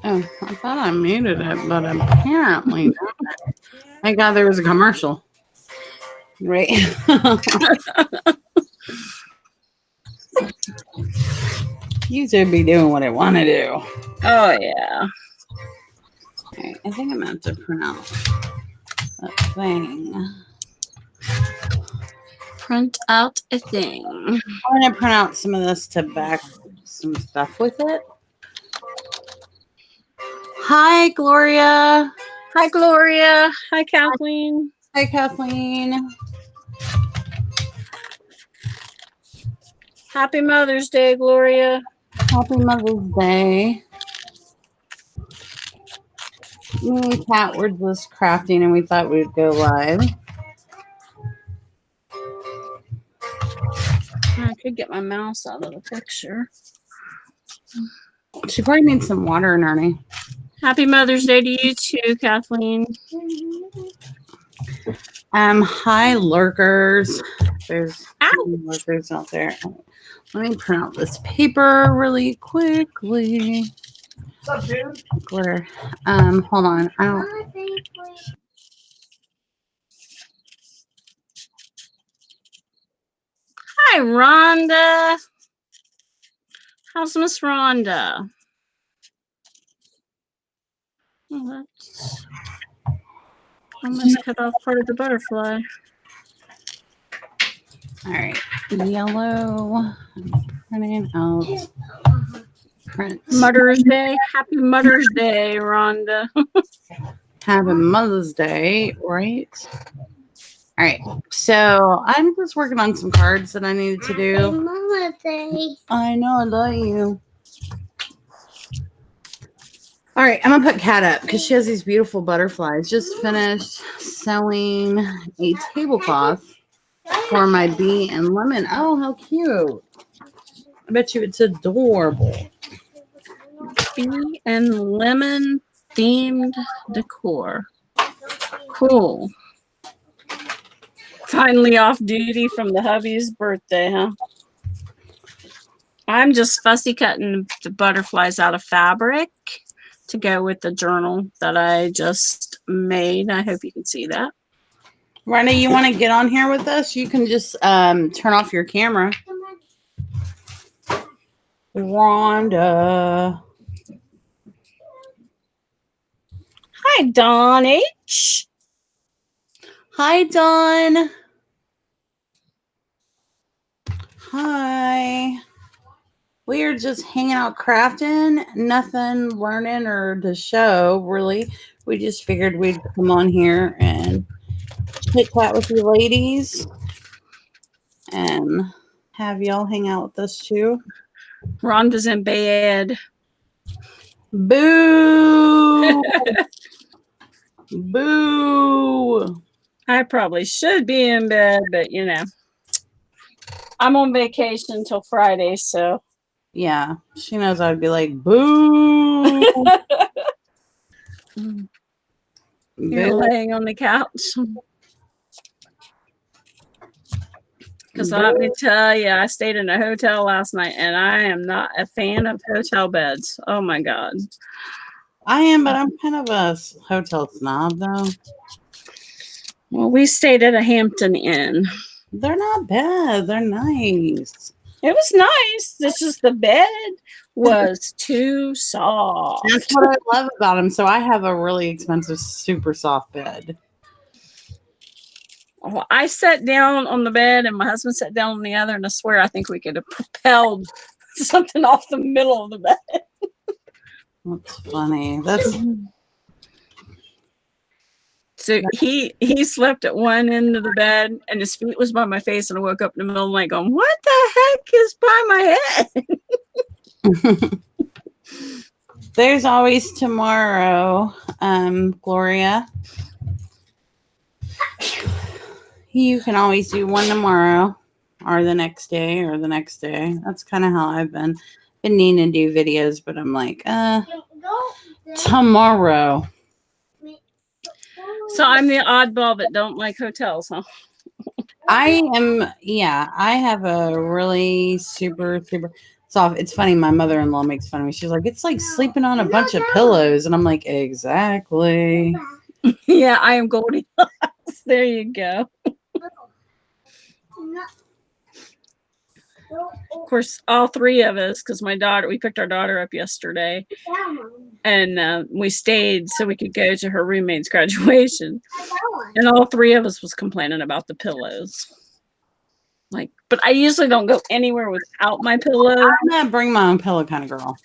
Oh, I thought I muted it, but apparently not. Thank God there was a commercial. Right. YouTube be doing what it want to do. Oh, yeah. Right, I think I'm going to have to print out that thing. Print out a thing. I'm going to print out some of this to back some stuff with it. Hi, Gloria. Hi, Gloria. Hi, Kathleen. Hi, Kathleen. Happy Mother's Day, Gloria. Happy Mother's Day. Me and Kat were just crafting and we thought we'd go live. I could get my mouse out of the picture. She probably needs some water, Ernie. Happy Mother's Day to you too, Kathleen. Hi, lurkers. There's lurkers out there. Let me print out this paper really quickly. What's up, dude? Glitter. Hold on. I don't. Hi, Rhonda. How's Miss Rhonda? Oh, that's almost cut off part of the butterfly. All right. Yellow. I'm printing out. Print. Mother's Day. Happy Mother's Day, Rhonda. Happy Mother's Day, right? All right. So I'm just working on some cards that I needed to do. Mother's Day. I know. I love you. All right, I'm gonna put Kat up because she has these beautiful butterflies. Just finished sewing a tablecloth for my bee and lemon. Oh, how cute! I bet you it's adorable. Bee and lemon themed decor. Cool. Finally off duty from the hubby's birthday, huh? I'm just fussy cutting the butterflies out of fabric to go with the journal that I just made. I hope you can see that. Rhonda, you want to get on here with us? You can just turn off your camera. Rhonda. Hi, Dawn H. Hi, Dawn. Hi. We are just hanging out crafting, nothing learning or to show, really. We just figured we'd come on here and chit chat with you ladies and have y'all hang out with us too. Rhonda's in bed. Boo! Boo! I probably should be in bed, but you know, I'm on vacation until Friday, so. Yeah, she knows I'd be like, boo! You're laying on the couch. Because let me tell you, I stayed in a hotel last night, and I am not a fan of hotel beds. Oh, my God. I am, but I'm kind of a hotel snob, though. Well, we stayed at a Hampton Inn. They're not bad. They're nice. It was nice. It's just the bed was too soft. That's what I love about them. So I have a really expensive, super soft bed. Well, I sat down on the bed and my husband sat down on the other, and I swear I think we could have propelled something off the middle of the bed. That's funny. That's so he slept at one end of the bed and his feet was by my face, and I woke up in the middle of the night going, what the heck is by my head? There's always tomorrow, Gloria. You can always do one tomorrow or the next day or the next day. That's kind of how I've been needing to do videos, but I'm like, tomorrow. So I'm the oddball that don't like hotels, huh? I have a really super soft. It's funny. My mother-in-law makes fun of me. She's like, it's like sleeping on a bunch of pillows. And I'm like, exactly. Yeah, I am Goldilocks. There you go. Of course, all three of us, because we picked our daughter up yesterday, and we stayed so we could go to her roommate's graduation. And all three of us was complaining about the pillows. Like, but I usually don't go anywhere without my pillow. I'm not bring my own pillow kind of girl.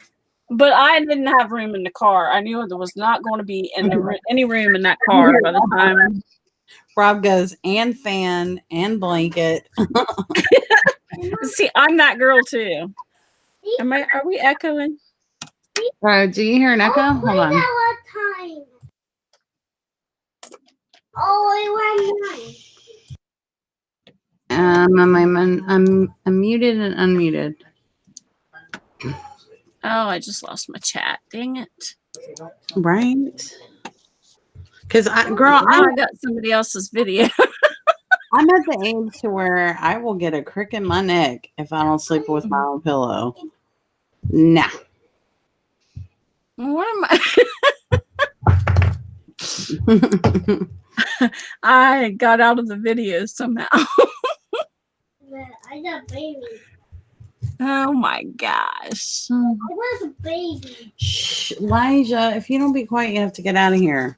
But I didn't have room in the car. I knew there was not going to be any room in that car by the time. Rob goes, and fan and blanket. See, I'm that girl too. Are we echoing? Do you hear an echo? Hold on. I'm muted and unmuted. Oh, I just lost my chat. Dang it. Right. Because I got somebody else's video. I'm at the age to where I will get a crick in my neck if I don't sleep with my own pillow. Nah. What am I? I got out of the video somehow. I got a baby. Oh my gosh. I was a baby. Shh, Elijah, if you don't be quiet, you have to get out of here.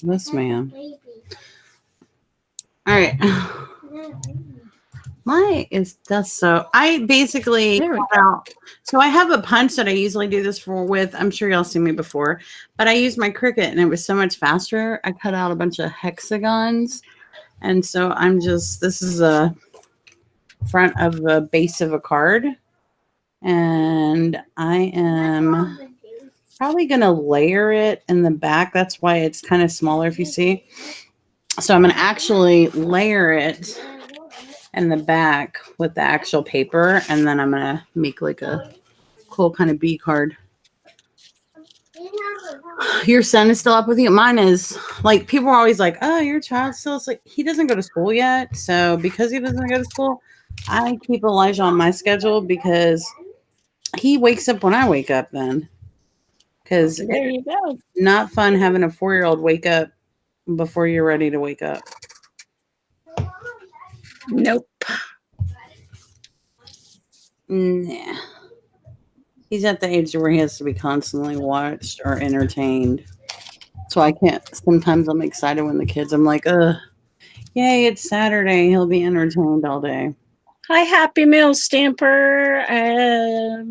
This man. All right. My is just so. I basically cut out. So I have a punch that I usually do this with. I'm sure y'all seen me before, but I used my Cricut and it was so much faster. I cut out a bunch of hexagons, and so this is a front of the base of a card, and I am probably gonna layer it in the back. That's why it's kind of smaller if you see. So I'm gonna actually layer it in the back with the actual paper, and then I'm gonna make like a cool kind of B card. Your son is still up with you? Mine is. Like, people are always like, oh, your child's still asleep. He doesn't go to school yet, so because he doesn't go to school, I keep Elijah on my schedule because he wakes up when I wake up then. Because there you go. Not fun having a 4-year-old wake up before you're ready to wake up. Nope. Nah. He's at the age where he has to be constantly watched or entertained. So I can't. Sometimes I'm excited when I'm like, yay, it's Saturday. He'll be entertained all day. Hi, Happy Meal Stamper.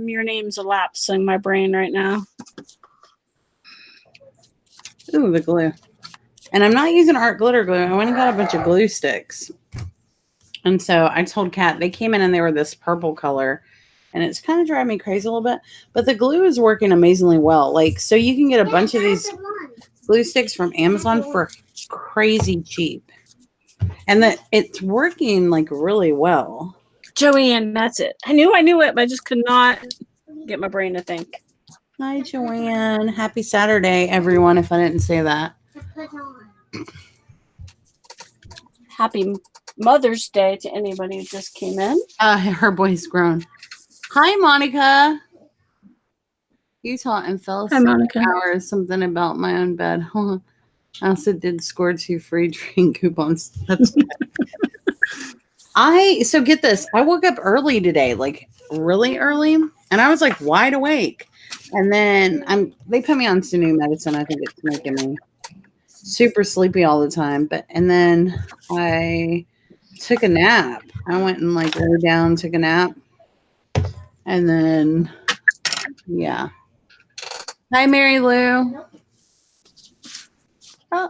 Your name's elapsing my brain right now. Ooh, the glue. And I'm not using art glitter glue. I went and got a bunch of glue sticks. And so I told Kat, they came in and they were this purple color. And it's kind of driving me crazy a little bit. But the glue is working amazingly well. Like, so you can get a bunch of these glue sticks from Amazon for crazy cheap. And that it's working like really well. Joanne, that's it. I knew it, but I just could not get my brain to think. Hi, Joanne. Happy Saturday, everyone, if I didn't say that. Happy Mother's Day to anybody who just came in. Her boy's grown. Hi, Monica. Utah and fell asleep. Hi, Monica. Hours, something about my own bed. I also did score 2 free drink coupons. That's so get this. I woke up early today, like really early, and I was like wide awake. And then they put me on some new medicine. I think it's making me super sleepy all the time. And then I took a nap. I went and like laid down, took a nap. And then, yeah. Hi, Mary Lou. Oh.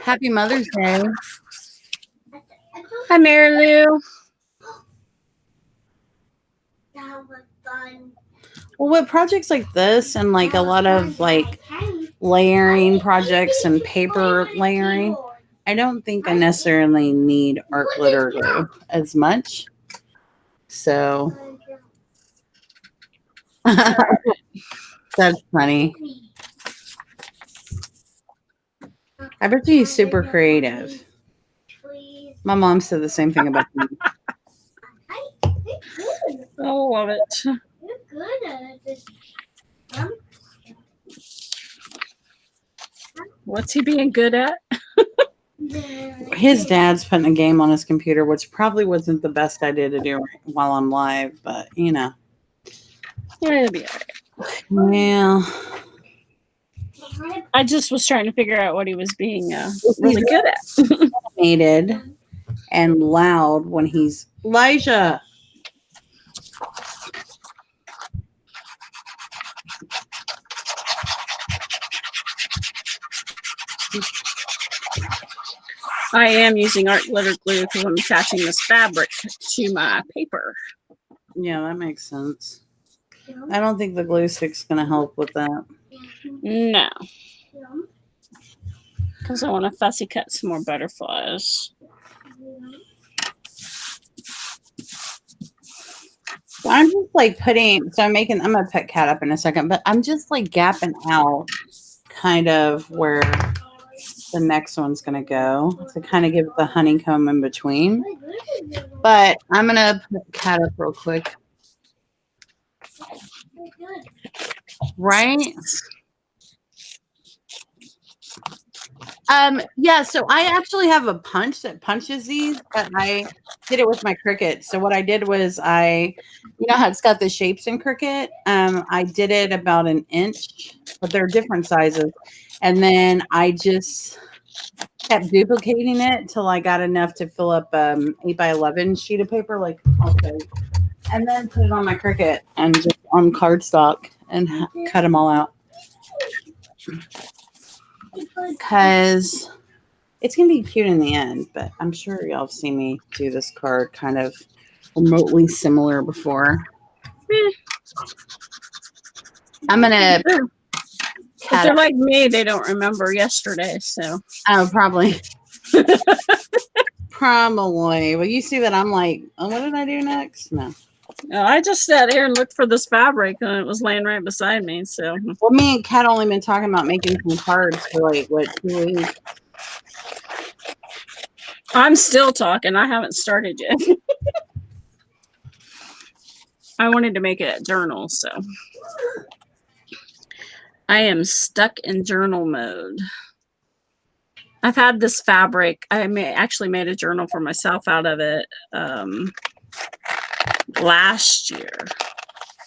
Happy Mother's Day. Hi, Mary Lou. That was fun. Well, with projects like this and like a lot of like layering projects and paper layering, I don't think I necessarily need art glitter glue as much. So That's funny. I bet you he's super creative. Please. My mom said the same thing about me. You're good. I love it. You're good at this. What's he being good at? His dad's putting a game on his computer, which probably wasn't the best idea to do while I'm live, but you know. Yeah, it'll be all right. Well, I just was trying to figure out what he was being really good at. animated and loud when he's Elijah. I am using art glitter glue because I'm attaching this fabric to my paper. Yeah, that makes sense. I don't think the glue stick's going to help with that. No. Because I want to fussy cut some more butterflies. So I'm just like I'm going to put Cat up in a second, but I'm just like gapping out kind of where the next one's going to go to kind of give the honeycomb in between. But I'm going to put Cat up real quick. Right? Yeah, so I actually have a punch that punches these, but I did it with my Cricut. So what I did was you know how it's got the shapes in Cricut? I did it about an inch, but they're different sizes. And then I just kept duplicating it till I got enough to fill up 8x11 sheet of paper, like okay. And then put it on my Cricut and just on cardstock and cut them all out. Because it's going to be cute in the end, but I'm sure y'all have seen me do this card kind of remotely similar before. I'm going to... If they're like me, they don't remember yesterday, so... Oh, probably. Probably. Well, you see that I'm like, oh, what did I do next? No. No, I just sat here and looked for this fabric, and it was laying right beside me, so... Well, me and Kat only been talking about making some cards for, like, what, 2 weeks? I'm still talking. I haven't started yet. I wanted to make it a journal, so... I am stuck in journal mode. I've had this fabric. I actually made a journal for myself out of it last year.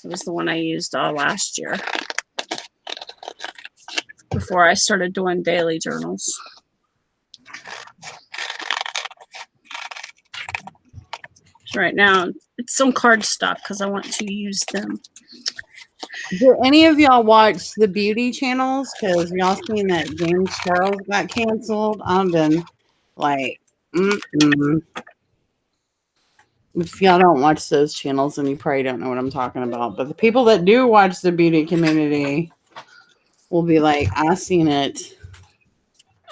It was the one I used all last year before I started doing daily journals. So right now, it's some cardstock because I want to use them. Do any of y'all watch the beauty channels? Because y'all seen that James Charles got canceled? I've been like, If y'all don't watch those channels, then you probably don't know what I'm talking about. But the people that do watch the beauty community will be like, I seen it.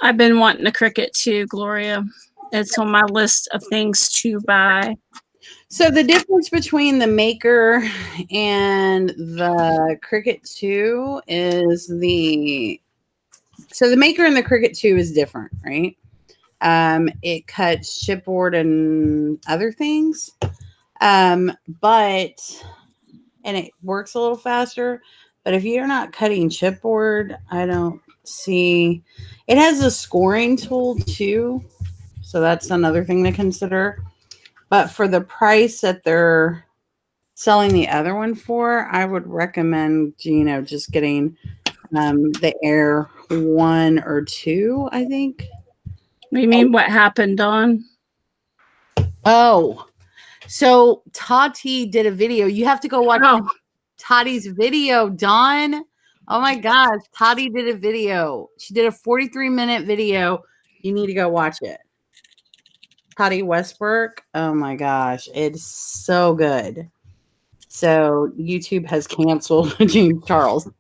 I've been wanting a Cricut too, Gloria. It's on my list of things to buy. So the difference between the Maker and the Cricut 2 is the Maker and the Cricut 2 is different, right? It cuts chipboard and other things, and it works a little faster. But if you're not cutting chipboard, I don't see. It has a scoring tool too, so that's another thing to consider. But for the price that they're selling the other one for, I would recommend, just getting the Air 1 or 2, I think. You mean what happened, Dawn? Oh, so Tati did a video. You have to go watch Tati's video, Dawn. Oh my gosh, Tati did a video. She did a 43-minute video. You need to go watch it. Tati Westbrook. Oh my gosh, it's so good. So YouTube has canceled James Charles.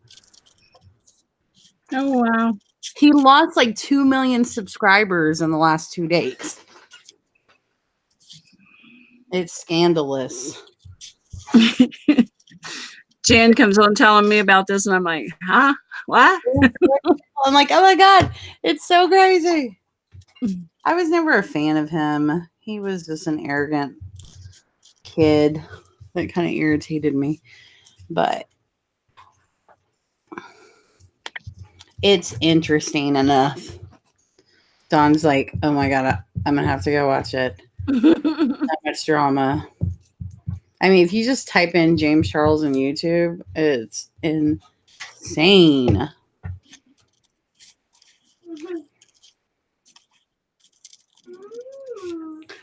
Oh wow. He lost like 2 million subscribers in the last 2 days. It's scandalous. Jan comes on telling me about this, and I'm like, huh? What? I'm like, oh my God, it's so crazy. I was never a fan of him. He was just an arrogant kid that kind of irritated me. But it's interesting enough. Don's like, oh my God, I'm going to have to go watch it. That much drama. I mean, if you just type in James Charles on YouTube, it's insane.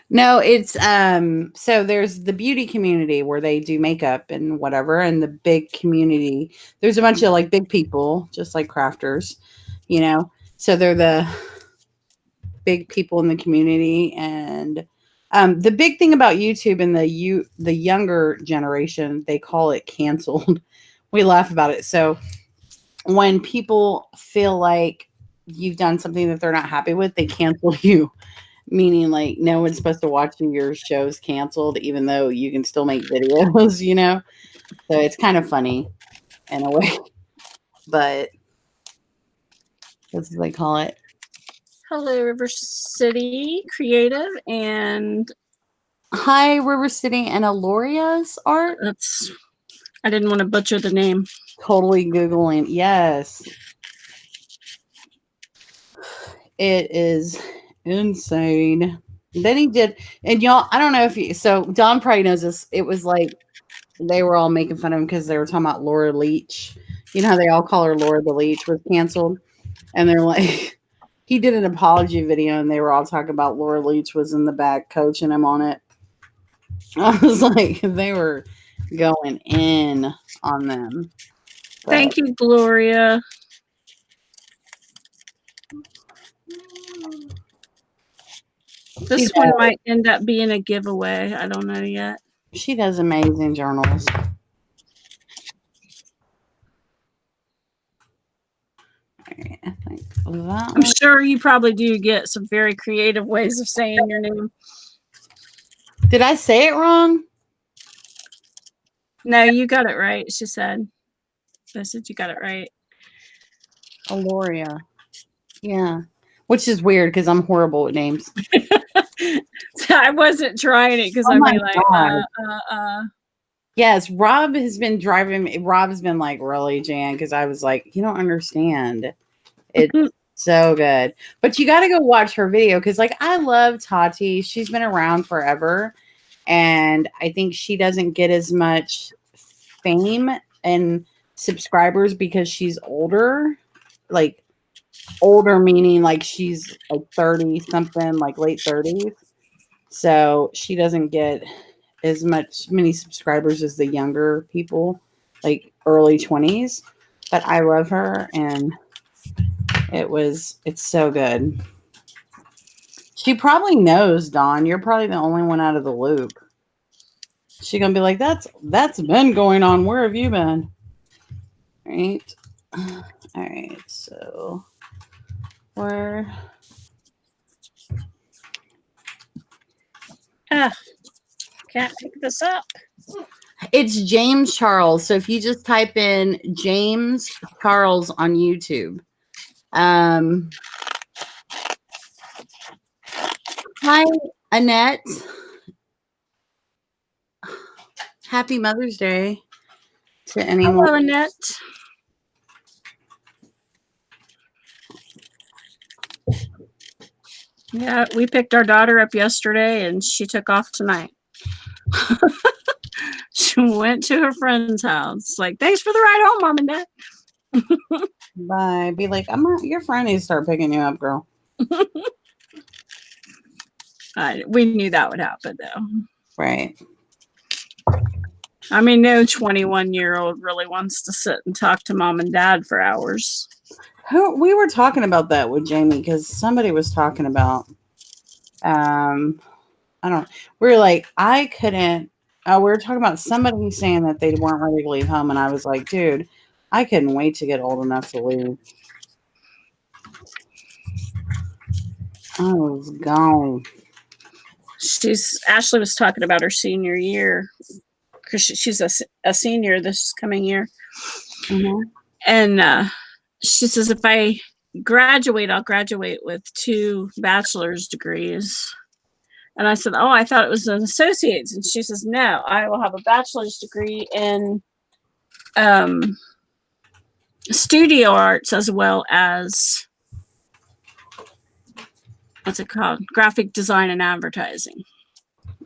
No, it's so there's the beauty community where they do makeup and whatever, and the big community. There's a bunch of like big people, just like crafters, you know. So they're the big people in the community, and the big thing about YouTube and the younger generation, they call it canceled. We laugh about it. So when people feel like you've done something that they're not happy with, they cancel you. Meaning, like, no one's supposed to watch your shows canceled, even though you can still make videos, you know? So it's kind of funny in a way. But what do they call it? Hello, River City Creative, and Hi, River City and Aloria's art. I didn't want to butcher the name. Totally Googling. Yes. It is insane. Then he did, and y'all, I don't know if you, so Don probably knows this. It was like they were all making fun of him because they were talking about Laura Leach. You know how they all call her Laura the Leach was canceled? And they're like, he did an apology video and they were all talking about Laura Leach was in the back coaching him on it. I was like, they were going in on them. But Thank you, Gloria. This one might end up being a giveaway. I don't know yet. She does amazing journals. I think I'm sure you probably do get some very creative ways of saying your name. Did I say it wrong? No, you got it right, she said. I said you got it right. Aloria. Yeah. Which is weird because I'm horrible with names. I wasn't trying it because I'd be like, Yes, Rob has been driving me. Rob's been like, really, Jan? Because I was like, you don't understand. It's so good. But you got to go watch her video because, like, I love Tati. She's been around forever. And I think she doesn't get as much fame and subscribers because she's older. Like, older meaning like she's like 30 something, like late 30s. So she doesn't get as many subscribers as the younger people, like early 20s. But I love her and it's so good. She probably knows, Dawn. You're probably the only one out of the loop. She's gonna be like, that's been going on. Where have you been? Right. All right, so we're can't pick this up. It's James Charles. So if you just type in James Charles on YouTube. Hi, Annette. Happy Mother's Day to anyone. Hello, Annette. Yeah, we picked our daughter up yesterday and she took off tonight. She went to her friend's house. Like, thanks for the ride home, Mom and Dad. Bye. Be like, your friend needs to start picking you up, girl. We knew that would happen, though. Right. I mean, no 21-year-old really wants to sit and talk to Mom and Dad for hours. We were talking about that with Jamie because somebody was talking about, we were like, I couldn't, we were talking about somebody saying that they weren't ready to leave home. And I was like, dude, I couldn't wait to get old enough to leave. I was gone. Ashley was talking about her senior year. because she's a senior this coming year. Mhm. And she says, if I graduate, I'll graduate with 2 bachelor's degrees. And I said, oh, I thought it was an associate's. And she says, no, I will have a bachelor's degree in studio arts, as well as, what's it called? Graphic design and advertising.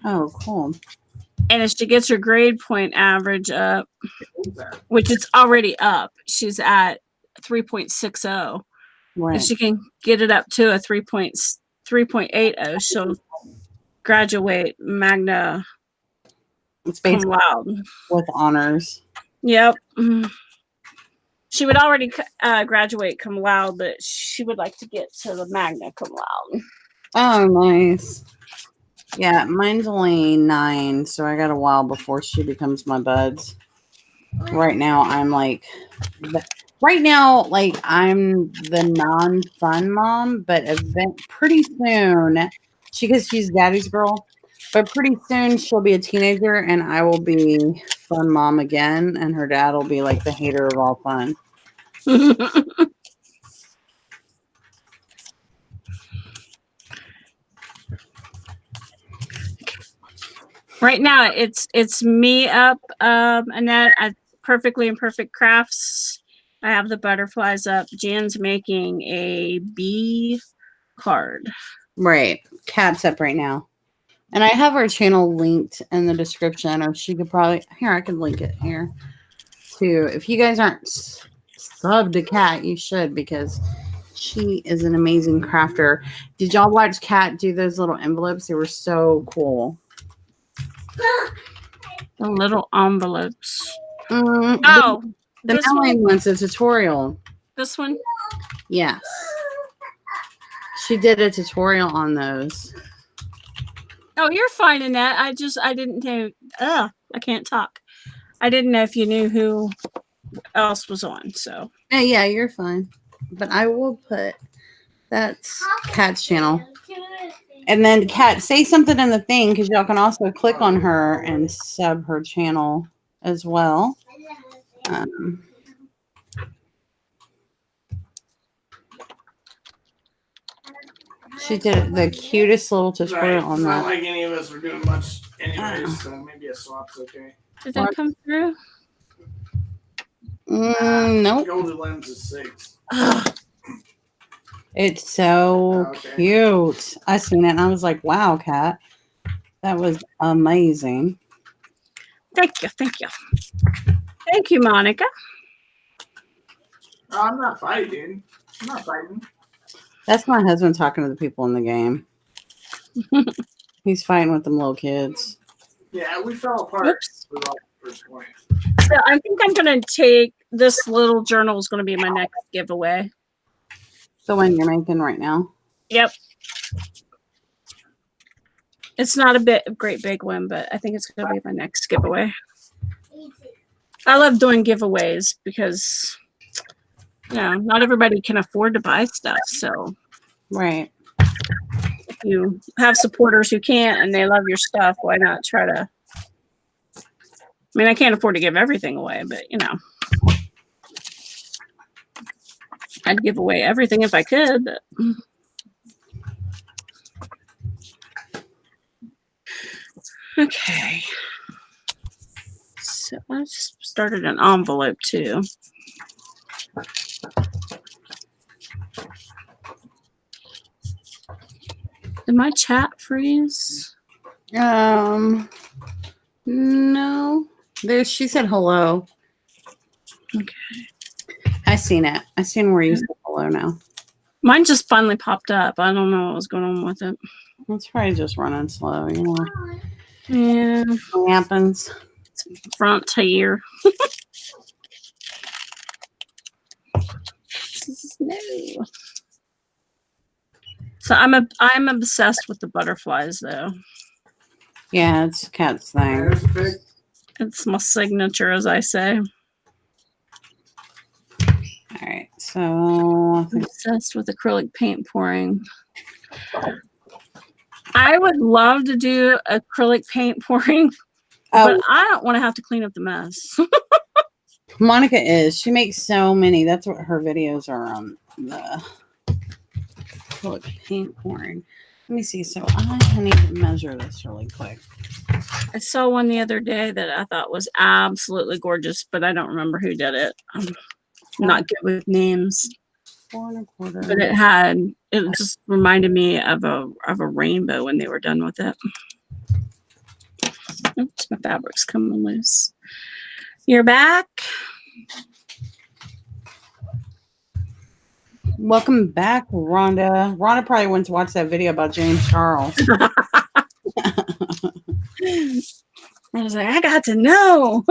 Oh, cool. And if she gets her grade point average up, which it's already up, she's at 3.60. Right. If she can get it up to a 3.80, she'll graduate magna It's cum basically laude. with honors. Yep. She would already graduate cum laude, but she would like to get to the magna cum laude. Oh, nice. Yeah, mine's only 9, so I got a while before she becomes my buds. Right now, I'm like, I'm the non-fun mom, but pretty soon, because she's daddy's girl, but pretty soon she'll be a teenager and I will be fun mom again, and her dad will be like the hater of all fun. Right now, it's me up, Annette, at Perfectly Imperfect Crafts. I have the butterflies up. Jan's making a bee card. Right. Cat's up right now. And I have our channel linked in the description, or she could probably, here, I can link it here too. If you guys aren't subbed to Cat, you should, because she is an amazing crafter. Did y'all watch Cat do those little envelopes? They were so cool. The little envelopes. Oh, the this one? one's a tutorial. This one? Yes. She did a tutorial on those. Oh, you're fine in that. I didn't know. I can't talk. I didn't know if you knew who else was on. So Yeah, you're fine. But I will put that's Kat's channel. And then Kat, say something in the thing, because y'all can also click on her and sub her channel as well. She did the cutest little tutorial on that. It's not like any of us were doing much anyways, so maybe a swap's okay. Did that come through? Nope. Golden lens is 6. It's so cute. I seen it and I was like, wow, Kat. That was amazing. Thank you. Thank you. Thank you, Monica. Oh, I'm not fighting. That's my husband talking to the people in the game. He's fighting with them little kids. Yeah, we fell apart. Oops. With all the first point. So I think I'm going to take this little journal is going to be my next giveaway. The one you're making right now? Yep. It's not a great big one, but I think it's going to be my next giveaway. I love doing giveaways because, not everybody can afford to buy stuff. So, right. If you have supporters who can't and they love your stuff, why not try to? I mean, I can't afford to give everything away, but I'd give away everything if I could. But. Okay. So I just started an envelope too. Did my chat freeze? No. She said hello. Okay. I seen it. I seen where you said hello now. Mine just finally popped up. I don't know what was going on with it. It's probably just running slow, Yeah. It happens. Frontier. No. So I'm obsessed with the butterflies though. Yeah, it's Kat's thing. There's a pic. It's my signature, as I say. All right, so I'm obsessed with acrylic paint pouring. I would love to do acrylic paint pouring But Oh, I don't want to have to clean up the mess. Monica is. She makes so many. That's what her videos are on the paint pouring. Let me see. So I need to measure this really quick. I saw one the other day that I thought was absolutely gorgeous, but I don't remember who did it. I'm not good with names. 4 1/4. But it just reminded me of a rainbow when they were done with it. Oops, my fabric's coming loose. You're back. Welcome back, Rhonda. Rhonda probably went to watch that video about James Charles. I was like, I got to know.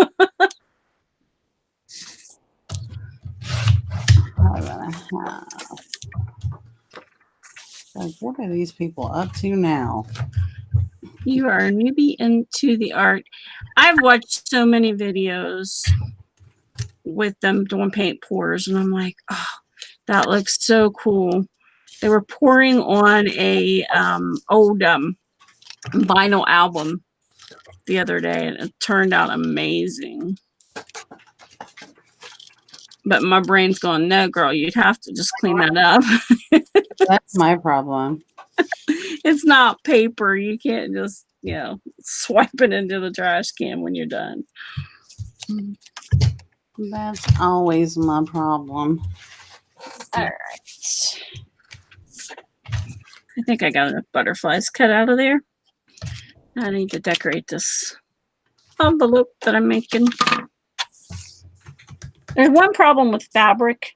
Like, what are these people up to now? You are a newbie into the art. I've watched so many videos with them doing paint pours, and I'm like, oh, that looks so cool. They were pouring on a old vinyl album the other day, and it turned out amazing. But my brain's going, no, girl, you'd have to just clean that up. That's my problem. It's not paper. You can't just, swipe it into the trash can when you're done. That's always my problem. All right. I think I got enough butterflies cut out of there. I need to decorate this envelope that I'm making. There's one problem with fabric.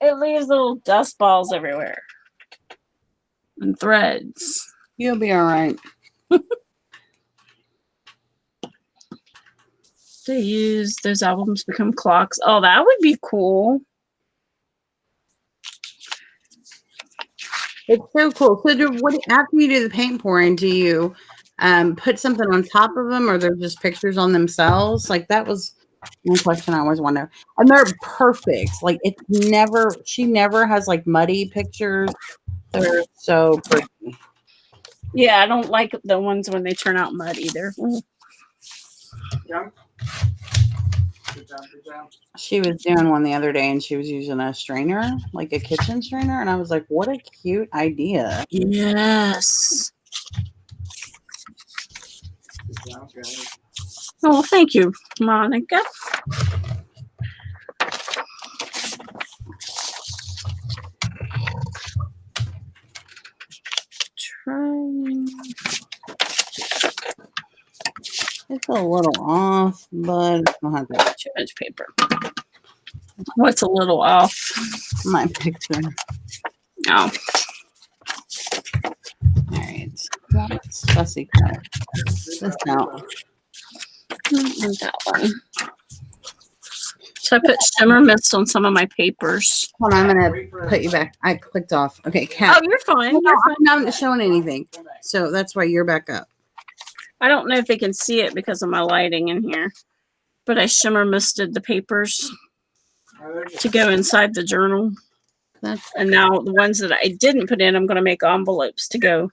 It leaves little dust balls everywhere and threads. You'll be all right. They use those albums become clocks. Oh, that would be cool. It's so cool. So, after you do the paint pouring, do you put something on top of them, or they're just pictures on themselves? Like, that was one question I always wonder. And they're perfect. Like, she never has like muddy pictures. They're so pretty. Yeah, I don't like the ones when they turn out mud either. Yeah. Good job. She was doing one the other day, and she was using a strainer, like a kitchen strainer, and I was like, "What a cute idea!" Yes. Good job, guys. Oh, thank you, Monica. It's a little off, but I don't have to. Too much paper. What's a little off? My picture. Oh. All right. That's fussy cut. This out. And that one. So I put shimmer mist on some of my papers. Hold on, I'm gonna put you back. I clicked off. Okay, Kat. Oh, you're fine. No, You're fine. I'm not showing anything, so that's why you're back up. I don't know if they can see it because of my lighting in here, but I shimmer misted the papers to go inside the journal. And now the ones that I didn't put in, I'm going to make envelopes to go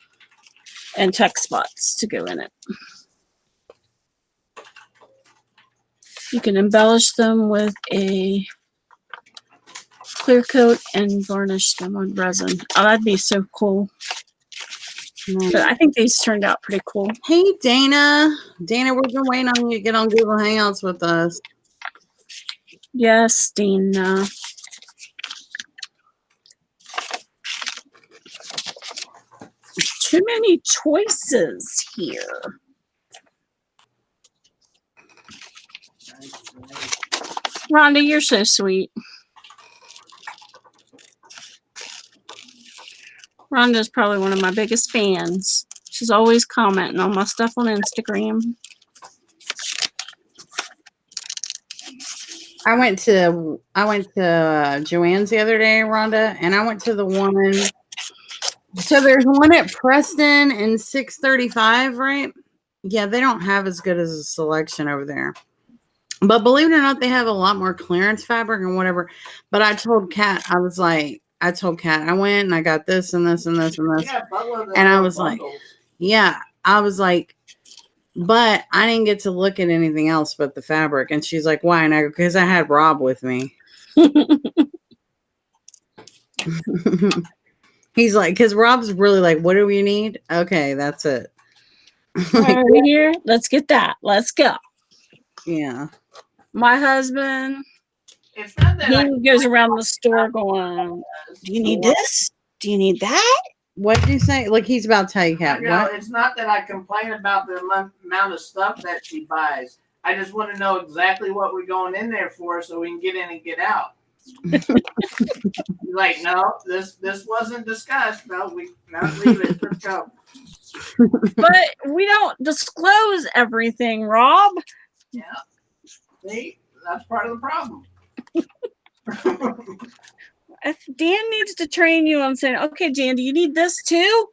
and tuck spots to go in it. You can embellish them with a clear coat and varnish them on resin. Oh, that'd be so cool. But I think these turned out pretty cool. Hey, Dana. Dana, we've been waiting on you to get on Google Hangouts with us. Yes, Dana. Too many choices here. Rhonda, you're so sweet. Rhonda's probably one of my biggest fans. She's always commenting on my stuff on Instagram. I went to Joann's the other day, Rhonda, and I went to the one. So there's one at Preston and 635, right? Yeah, they don't have as good as a selection over there. But believe it or not, they have a lot more clearance fabric and whatever. But I told Kat, I went and I got this and this and this and this. Yeah, And I was like, yeah, I was like, But I didn't get to look at anything else but the fabric. And she's like, why? And I go, because I had Rob with me. He's like, because Rob's really like, what do we need? Okay, that's it. Are we here? Let's get that. Let's go. Yeah. My husband, It's not that he goes around the store going, do you need this? Do you need that? What did you say? Like he's about to tell you, I Kat. go, What? it's not that I complain about the amount of stuff that she buys. I just want to know exactly what we're going in there for so we can get in and get out. Like, no, this wasn't discussed. No, leave it. Let's go. But we don't disclose everything, Rob. Yeah. See, that's part of the problem. If Dan needs to train you on saying, okay, Jan, do you need this too?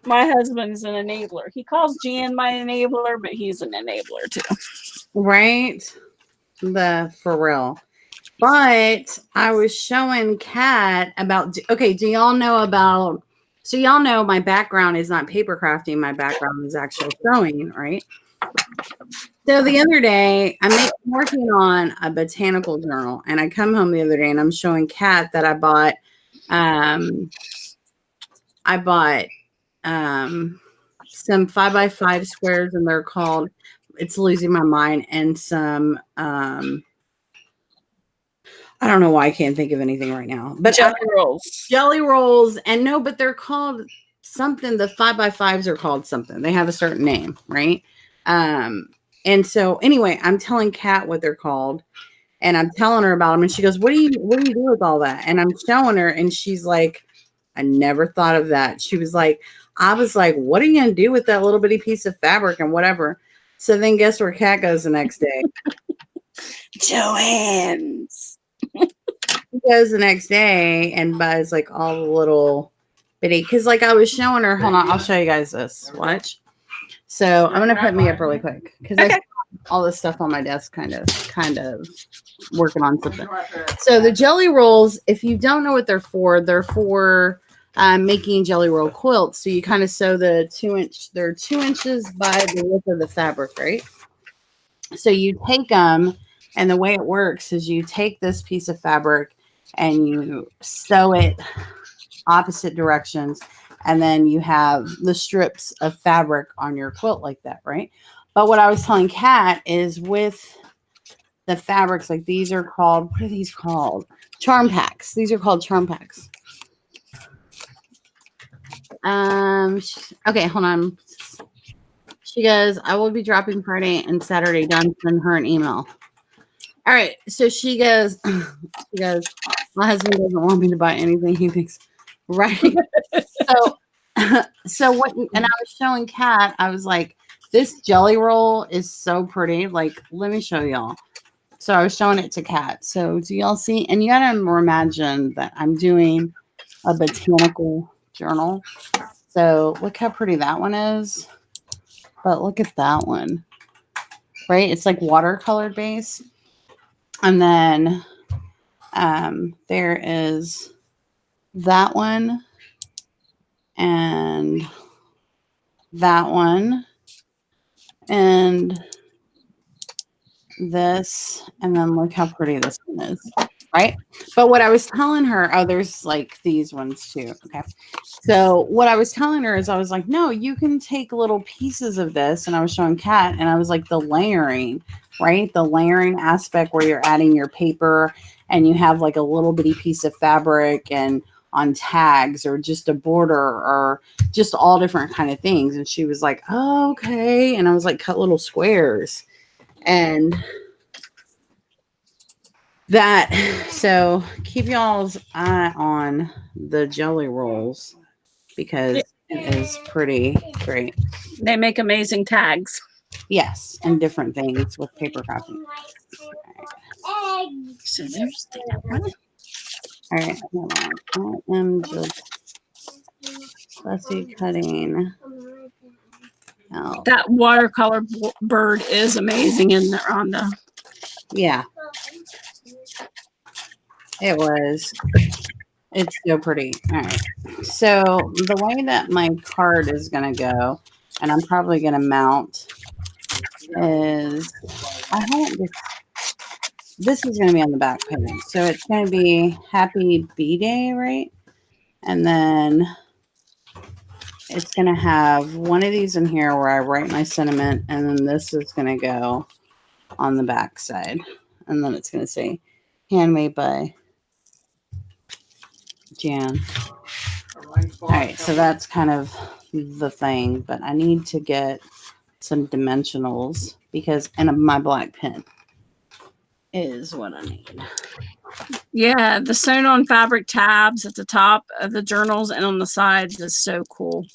My husband's an enabler. He calls Jan my enabler, but he's an enabler too. Right? For real. But I was showing Kat about, okay, do y'all know about, so y'all know my background is not paper crafting. My background is actual sewing, right? So the other day, I'm working on a botanical journal, and I come home the other day, and I'm showing Kat that I bought some 5x5 squares, and they're called, it's losing my mind, and some I don't know why I can't think of anything right now, but jelly rolls, and no, but they're called something. The 5x5s are called something. They have a certain name, right? And so anyway, I'm telling Kat what they're called, and I'm telling her about them, and she goes, what do you do with all that? And I'm showing her, and she's like, I never thought of that. She was like, I was like, what are you going to do with that little bitty piece of fabric and whatever? So then guess where Kat goes the next day? Joanne's. She goes the next day and buys like all the little bitty, because like I was showing her, hold on, I'll show you guys this. Watch. So I'm going to put me up really quick because I all this stuff on my desk kind of working on something. So the jelly rolls, if you don't know what they're for making jelly roll quilts. So you kind of sew the 2-inch, they're 2 inches by the width of the fabric, right? So you take them, and the way it works is you take this piece of fabric and you sew it opposite directions, and then you have the strips of fabric on your quilt like that, right? But what I was telling Kat is with the fabrics, like these are called, what are these called? Charm packs. These are called charm packs. Okay, hold on. She goes, I will be dropping Friday and Saturday. Done. Send her an email. All right. So she goes, my husband doesn't want me to buy anything. He thinks, right. So what, and I was showing Kat, I was like, this jelly roll is so pretty. Like, let me show y'all. So I was showing it to Kat. So do y'all see? And you got to imagine that I'm doing a botanical journal. So look how pretty that one is. But look at that one. Right? It's like watercolor base. And then there is that one and that one and this, and then look how pretty this one is, right? But what I was telling her, oh, there's like these ones too. Okay. So what I was telling her is I was like, no, you can take little pieces of this. And I was showing Kat, and I was like, the layering, right? The layering aspect where you're adding your paper and you have like a little bitty piece of fabric and on tags or just a border or just all different kind of things. And she was like, oh, okay. And I was like, cut little squares. And that, so keep y'all's eye on the jelly rolls because it is pretty great. They make amazing tags. Yes, and different things with paper crafting. So there's that one. All right, hold on. I am just fussy cutting out. That watercolor bird is amazing in there, Rhonda. Yeah, it was. It's so pretty. All right. So the way that my card is going to go, and I'm probably going to mount, is I haven't. This is going to be on the back page. So it's going to be Happy B-Day, right? And then it's going to have one of these in here where I write my sentiment, and then this is going to go on the back side. And then it's going to say, handmade by Jan. All right, so that's kind of the thing, but I need to get some dimensionals because, and my black pen is what I need. Yeah, the sewn on fabric tabs at the top of the journals and on the sides is so cool.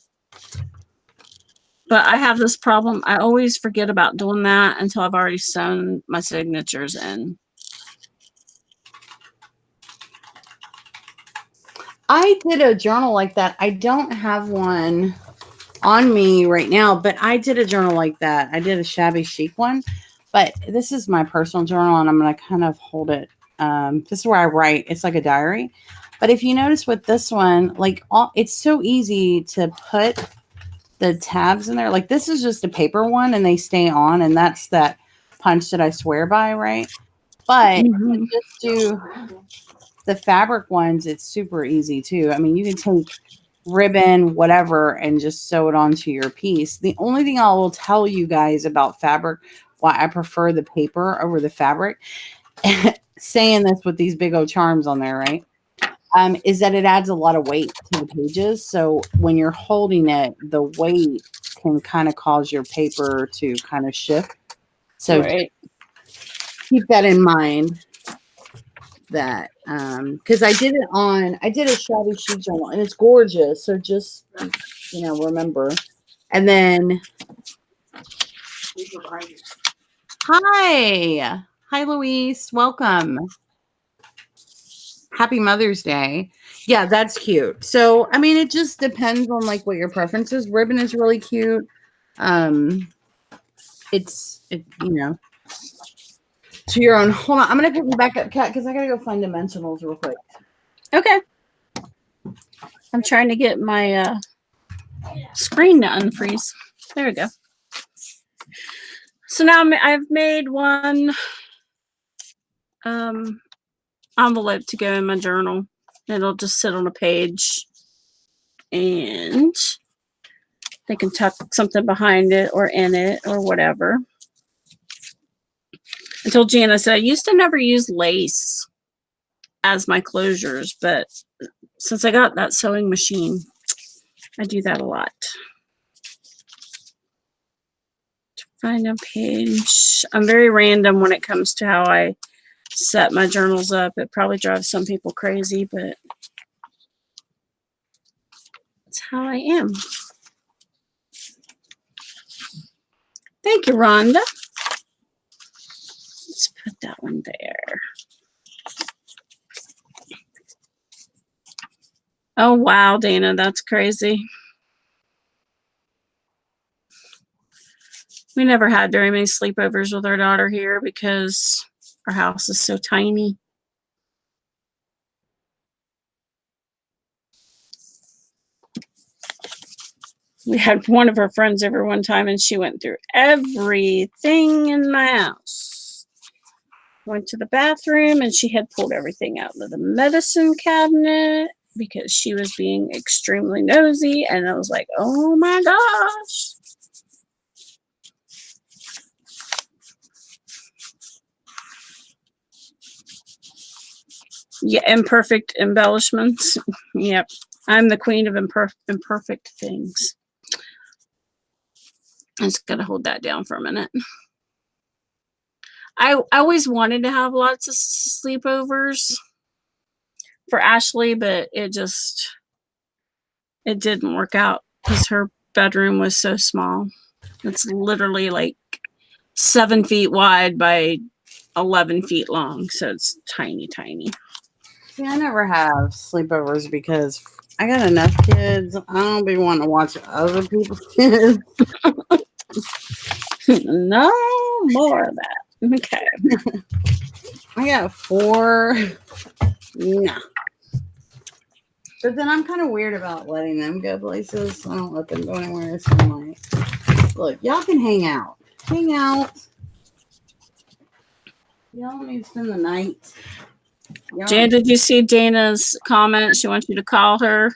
But I have this problem. I always forget about doing that until I've already sewn my signatures in. I did a journal like that. I don't have one on me right now, but I did a journal like that. I did a shabby chic one, but this is my personal journal, and I'm going to kind of hold it. This is where I write. It's like a diary. But if you notice with this one, like it's so easy to put the tabs in there. Like this is just a paper one, and they stay on, and that's that punch that I swear by, right? But to just do the fabric ones, it's super easy too. I mean, you can take ribbon, whatever, and just sew it onto your piece. The only thing I will tell you guys about fabric, why I prefer the paper over the fabric, saying this with these big old charms on there, right? Is that it adds a lot of weight to the pages. So when you're holding it, the weight can kind of cause your paper to kind of shift. So right. Keep that in mind. That because I did a shabby chic journal, and it's gorgeous. So just remember. And then hi Louise, welcome. Happy Mother's Day. Yeah, that's cute. So I mean, it just depends on like what your preference is. Ribbon is really cute. It's to your own. Hold on, I'm gonna pick you back up, Kat, because I gotta go find dimensionals real quick. Okay. I'm trying to get my screen to unfreeze. There we go. So now I've made one envelope to go in my journal. It'll just sit on a page, and they can tuck something behind it or in it or whatever. I told Jana, I said I used to never use lace as my closures, but since I got that sewing machine, I do that a lot. Find a page. I'm very random when it comes to how I set my journals up. It probably drives some people crazy, but that's how I am. Thank you, Rhonda. Let's put that one there. Oh, wow, Dana, that's crazy. We never had very many sleepovers with our daughter here because our house is so tiny. We had one of her friends over one time, and she went through everything in my house. Went to the bathroom, and she had pulled everything out of the medicine cabinet because she was being extremely nosy, and I was like, oh my gosh. Yeah, imperfect embellishments. Yep. I'm the queen of imperfect things. I just gotta hold that down for a minute. I always wanted to have lots of sleepovers for Ashley, but it didn't work out because her bedroom was so small. It's literally like 7 feet wide by 11 feet long. So it's tiny, tiny. See, I never have sleepovers because I got enough kids. I don't be wanting to watch other people's kids. No more of that. Okay. I got 4. Nah. But then I'm kind of weird about letting them go places. I don't let them go anywhere. So I'm like, look, y'all can hang out. Hang out. Y'all don't need to spend the night. Jan, did you see Dana's comment? She wants you to call her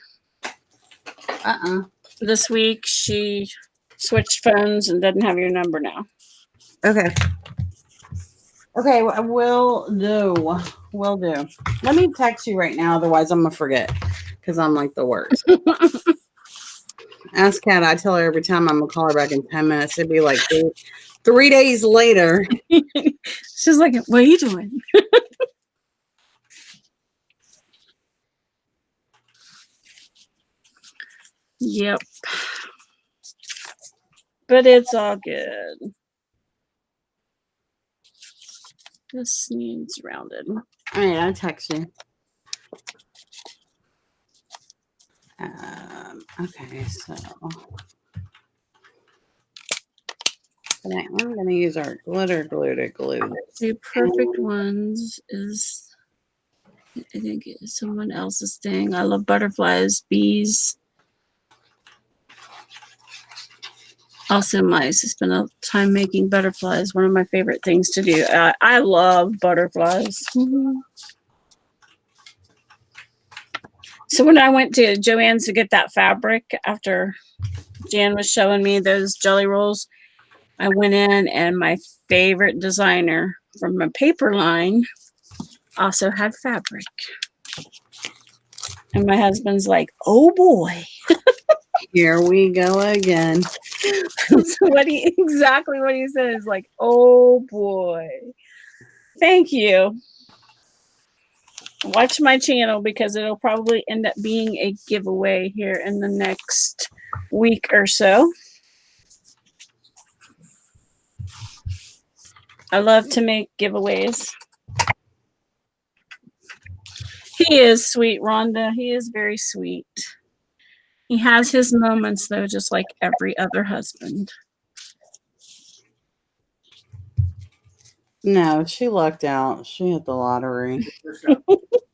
this week. She switched phones and doesn't have your number now. Okay. Okay, will do. Will do. Let me text you right now, otherwise I'm gonna forget because I'm like the worst. Ask Kat, I tell her every time I'm gonna call her back in 10 minutes. It'd be like 3 days later. She's like, what are you doing? Yep. But it's all good. This needs rounded. All right, I'll text you. Okay, so I'm going to use our glitter glue to glue. The perfect ones is, I think, someone else's thing. I love butterflies, bees. Also, I spend a time making butterflies. One of my favorite things to do. I love butterflies. So when I went to Joann's to get that fabric after Jan was showing me those jelly rolls, I went in and my favorite designer from my paper line also had fabric. And my husband's like, oh boy. Here we go again. So exactly what he said is like, oh boy. Thank you. Watch my channel because it'll probably end up being a giveaway here in the next week or so. I love to make giveaways. He is sweet, Rhonda. He is very sweet. He has his moments, though, just like every other husband. No, she lucked out. She hit the lottery.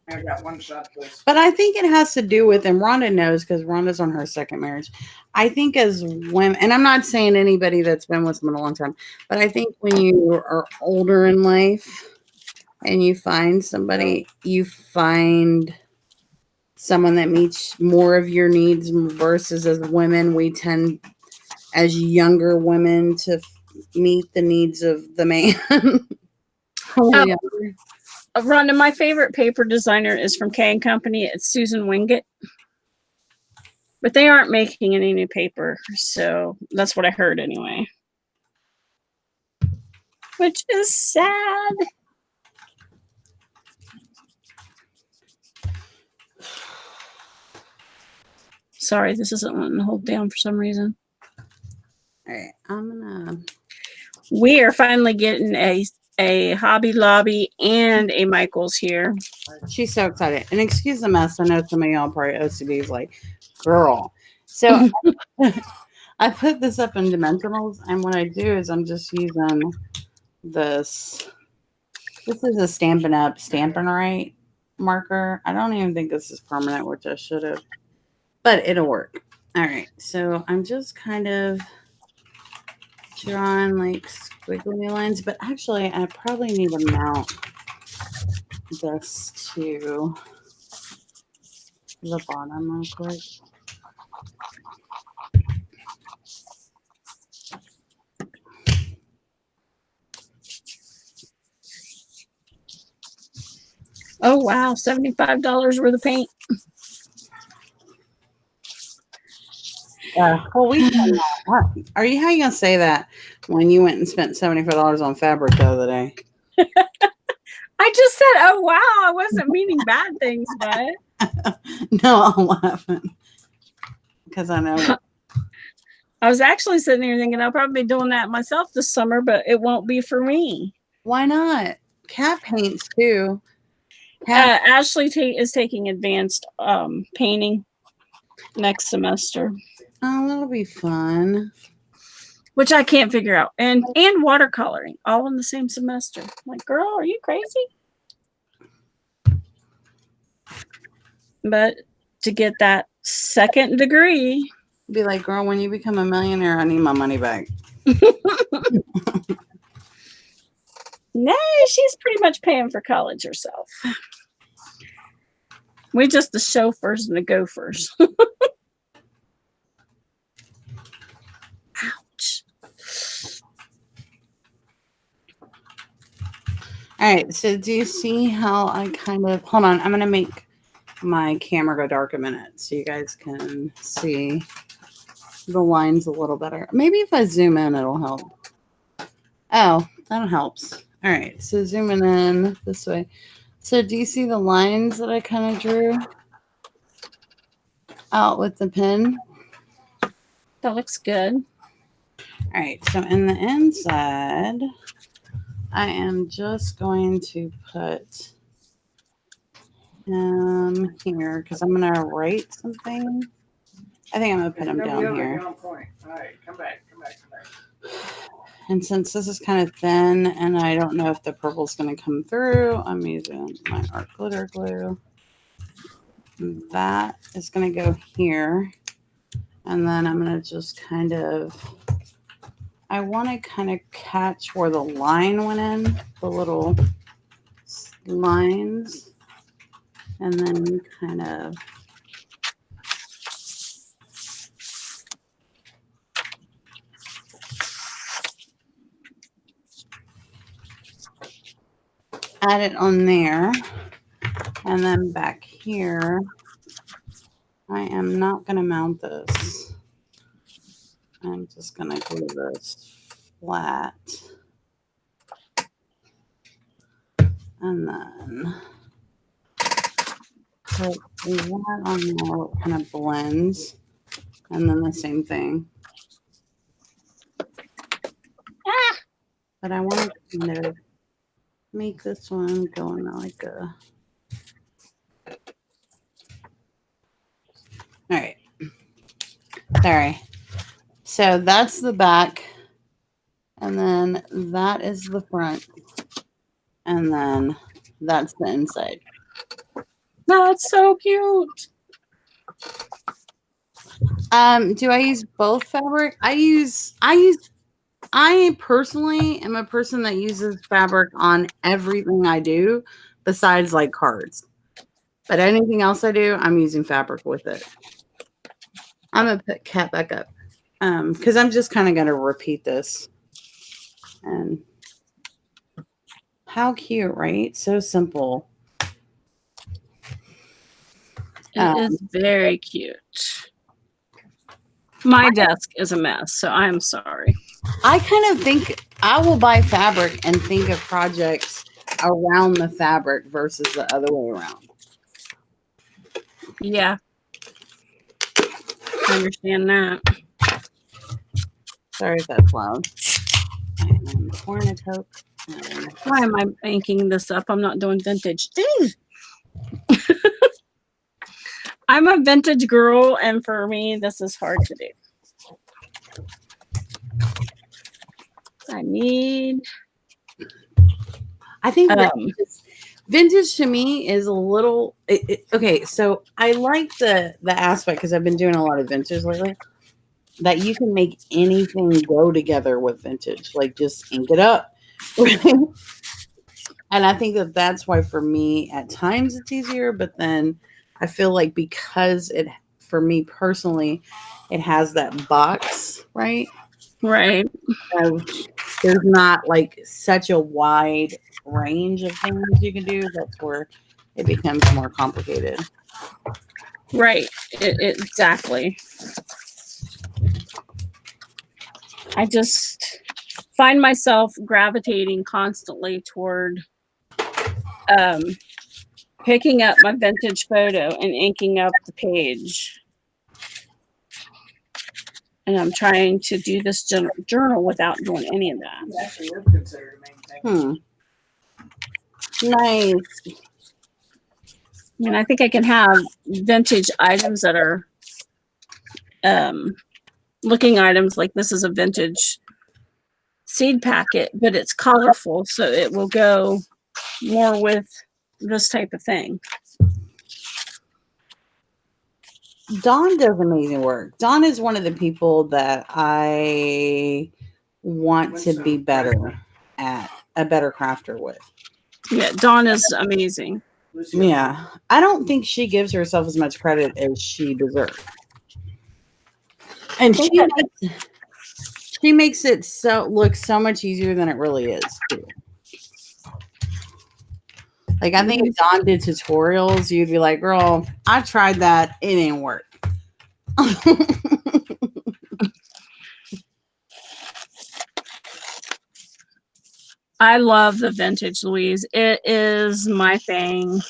I got one shot, please. But I think it has to do with, and Rhonda knows because Rhonda's on her second marriage. I think as women, and I'm not saying anybody that's been with someone a long time, but I think when you are older in life and you find somebody, you find someone that meets more of your needs versus as women, we tend as younger women to meet the needs of the man. Rhonda, my favorite paper designer is from K & Company. It's Susan Wingate. But they aren't making any new paper, so that's what I heard anyway. Which is sad. Sorry, this isn't wanting to hold down for some reason. All right, I'm gonna. We are finally getting a Hobby Lobby and a Michael's here. She's so excited. And excuse the mess. I know some of y'all probably OCD is like, girl. So I put this up in dimensionals, and what I do is I'm just using this. This is a Stampin' Right marker. I don't even think this is permanent, which I should have, but it'll work. All right, so I'm just kind of drawing like squiggly lines, but actually I probably need to mount this to the bottom real quick. Oh, wow. $75 worth of paint. Well, we spent that. How you gonna say that when you went and spent $75 on fabric the other day? I just said, oh, wow. I wasn't meaning bad things by it. No, I'm laughing because I know. I was actually sitting here thinking I'll probably be doing that myself this summer, but it won't be for me. Why not? Cat paints too. Ashley is taking advanced painting next semester. Oh, that'll be fun. Which I can't figure out. And watercoloring all in the same semester. I'm like, girl, are you crazy? But to get that second degree. Be like, girl, when you become a millionaire, I need my money back. No, she's pretty much paying for college herself. We just the chauffeurs and the gophers. Ouch. All right, so do you see how I kind of hold on? I'm gonna make my camera go dark a minute so you guys can see the lines a little better. Maybe if I zoom in, it'll help. Oh, that helps. All right, so zooming in this way. So do you see the lines that I kind of drew out with the pen? That looks good. All right, so in the inside, I am just going to put him here because I'm going to write something. I think I'm going to put him down here. All right, come back. And since this is kind of thin and I don't know if the purple's going to come through, I'm using my art glitter glue. That is going to go here. And then I'm going to just kind of, I want to kind of catch where the line went in, the little lines. And then kind of add it on there. And then back here, I am not going to mount this. I'm just going to glue this flat. And then put that on there, it kind of blends. And then the same thing. But I want to kind of make this one go in like a... All right. Sorry. So that's the back. And then that is the front. And then that's the inside. That's so cute. Do I use both fabric? I personally am a person that uses fabric on everything I do besides like cards. But anything else I do, I'm using fabric with it. I'm going to put Cat back up because I'm just kind of going to repeat this. And how cute, right? So simple. It is very cute. My desk is a mess, so I'm sorry. I kind of think I will buy fabric and think of projects around the fabric versus the other way around. Yeah. I understand that. Sorry if that's loud. I am pouring a Coke. Why am I inking this up? I'm not doing vintage. Dang. I'm a vintage girl, and for me, this is hard to do. I think vintage to me is a little okay. So I like the aspect because I've been doing a lot of vintage lately. That you can make anything go together with vintage, like just ink it up. And I think that that's why for me at times it's easier, but then I feel like because it, for me personally, it has that box, right? Right. There's not like such a wide range of things you can do. That's where it becomes more complicated. Right. Exactly. I just find myself gravitating constantly toward picking up my vintage photo and inking up the page. And I'm trying to do this journal without doing any of that. Actually, would consider the main thing. Nice. I mean, I think I can have vintage items that are looking items like this is a vintage seed packet, but it's colorful, so it will go more with this type of thing. Dawn does amazing work. Dawn is one of the people that I want to be better at, a better crafter with. Yeah, Dawn is amazing. Yeah. I don't think she gives herself as much credit as she deserves. And she makes it look so much easier than it really is, too. Like, I think if Dawn did tutorials, you'd be like, girl, I tried that. It didn't work. I love the vintage, Louise. It is my thing.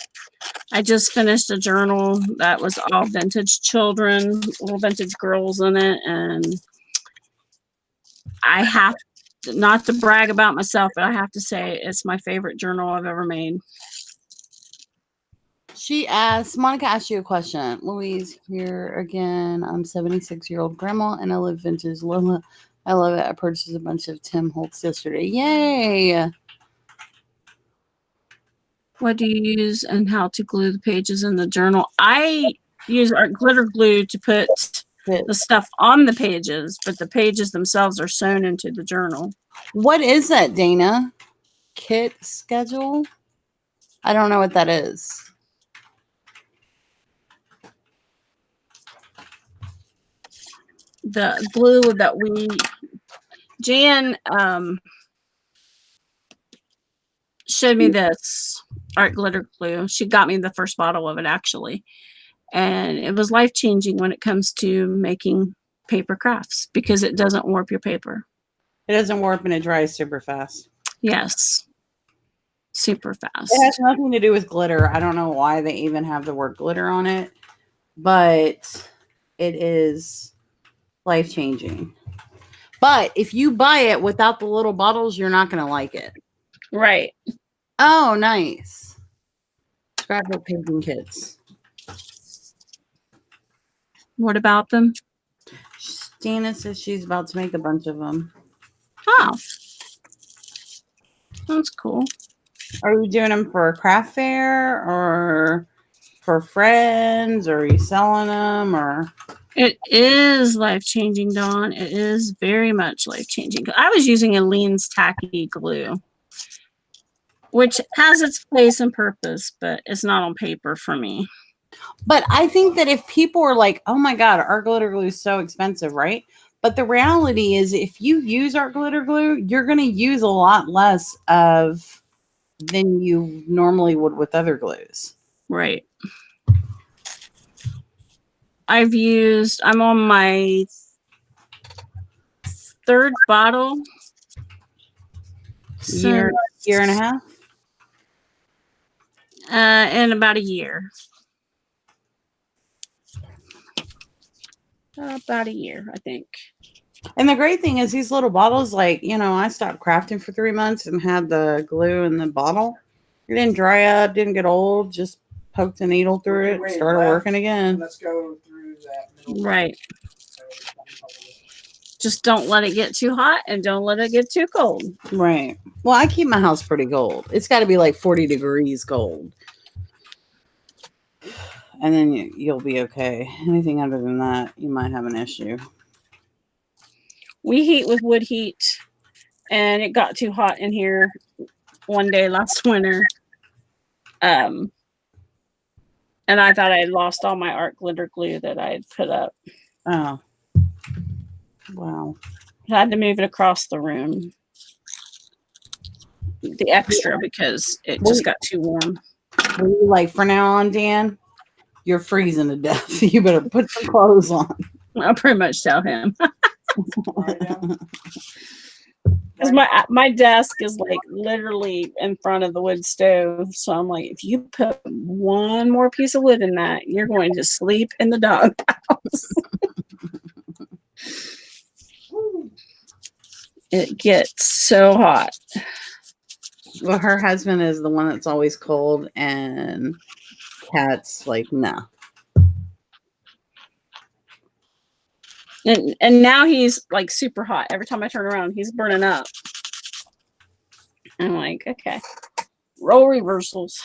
I just finished a journal that was all vintage children, little vintage girls in it. And I have not to brag about myself, but I have to say it's my favorite journal I've ever made. Monica asked you a question. Louise, here again. I'm 76-year-old grandma and I live vintage. Lola, I love it. I purchased a bunch of Tim Holtz yesterday. Yay! What do you use and how to glue the pages in the journal? I use art glitter glue to put the stuff on the pages, but the pages themselves are sewn into the journal. What is that, Dana? Kit schedule? I don't know what that is. The glue that Jan showed me this art glitter glue. She got me the first bottle of it, actually. And it was life-changing when it comes to making paper crafts because it doesn't warp your paper. It doesn't warp and it dries super fast. Yes. Super fast. It has nothing to do with glitter. I don't know why they even have the word glitter on it, but it is life-changing. But if you buy it without the little bottles, you're not going to like it. Right. Oh, nice. Scrapbook painting kits. What about them? Dana says she's about to make a bunch of them. Oh. That's cool. Are you doing them for a craft fair or for friends? Or are you selling them? Or It is life-changing, Dawn. It is very much life-changing. I was using Aleene's tacky glue, which has its place and purpose, but it's not on paper for me. But I think that if people are like, oh my God, art glitter glue is so expensive, right? But the reality is if you use art glitter glue, you're going to use a lot less of than you normally would with other glues. Right. I'm on my third bottle. Year and a half? In about a year. About a year, I think. And the great thing is these little bottles, like, I stopped crafting for 3 months and had the glue in the bottle. It didn't dry up, didn't get old, just poked a needle through it, started working again. Let's go through that. Right. Just don't let it get too hot and don't let it get too cold. Right. Well, I keep my house pretty cold. It's got to be like 40 degrees cold. And then you'll be okay. Anything other than that, you might have an issue. We heat with wood heat, and it got too hot in here one day last winter. And I thought I had lost all my art glitter glue that I had put up. Oh. Wow. I had to move it across the room. The extra because it just got too warm. Were you like, for now on, Dan, you're freezing to death. You better put some clothes on. I'll pretty much tell him. Because my desk is like literally in front of the wood stove. So I'm like, if you put one more piece of wood in that, you're going to sleep in the doghouse. It gets so hot. Well, her husband is the one that's always cold, and Kat's like, no. And now he's like super hot. Every time I turn around, he's burning up. I'm like, okay, role reversals.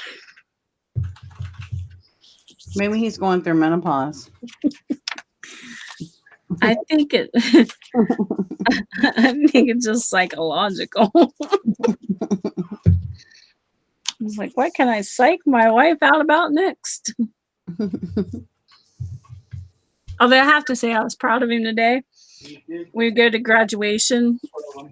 Maybe he's going through menopause. I think it. I think it's just psychological. He's like, what can I psych my wife out about next? Although I have to say, I was proud of him today. We go to graduation,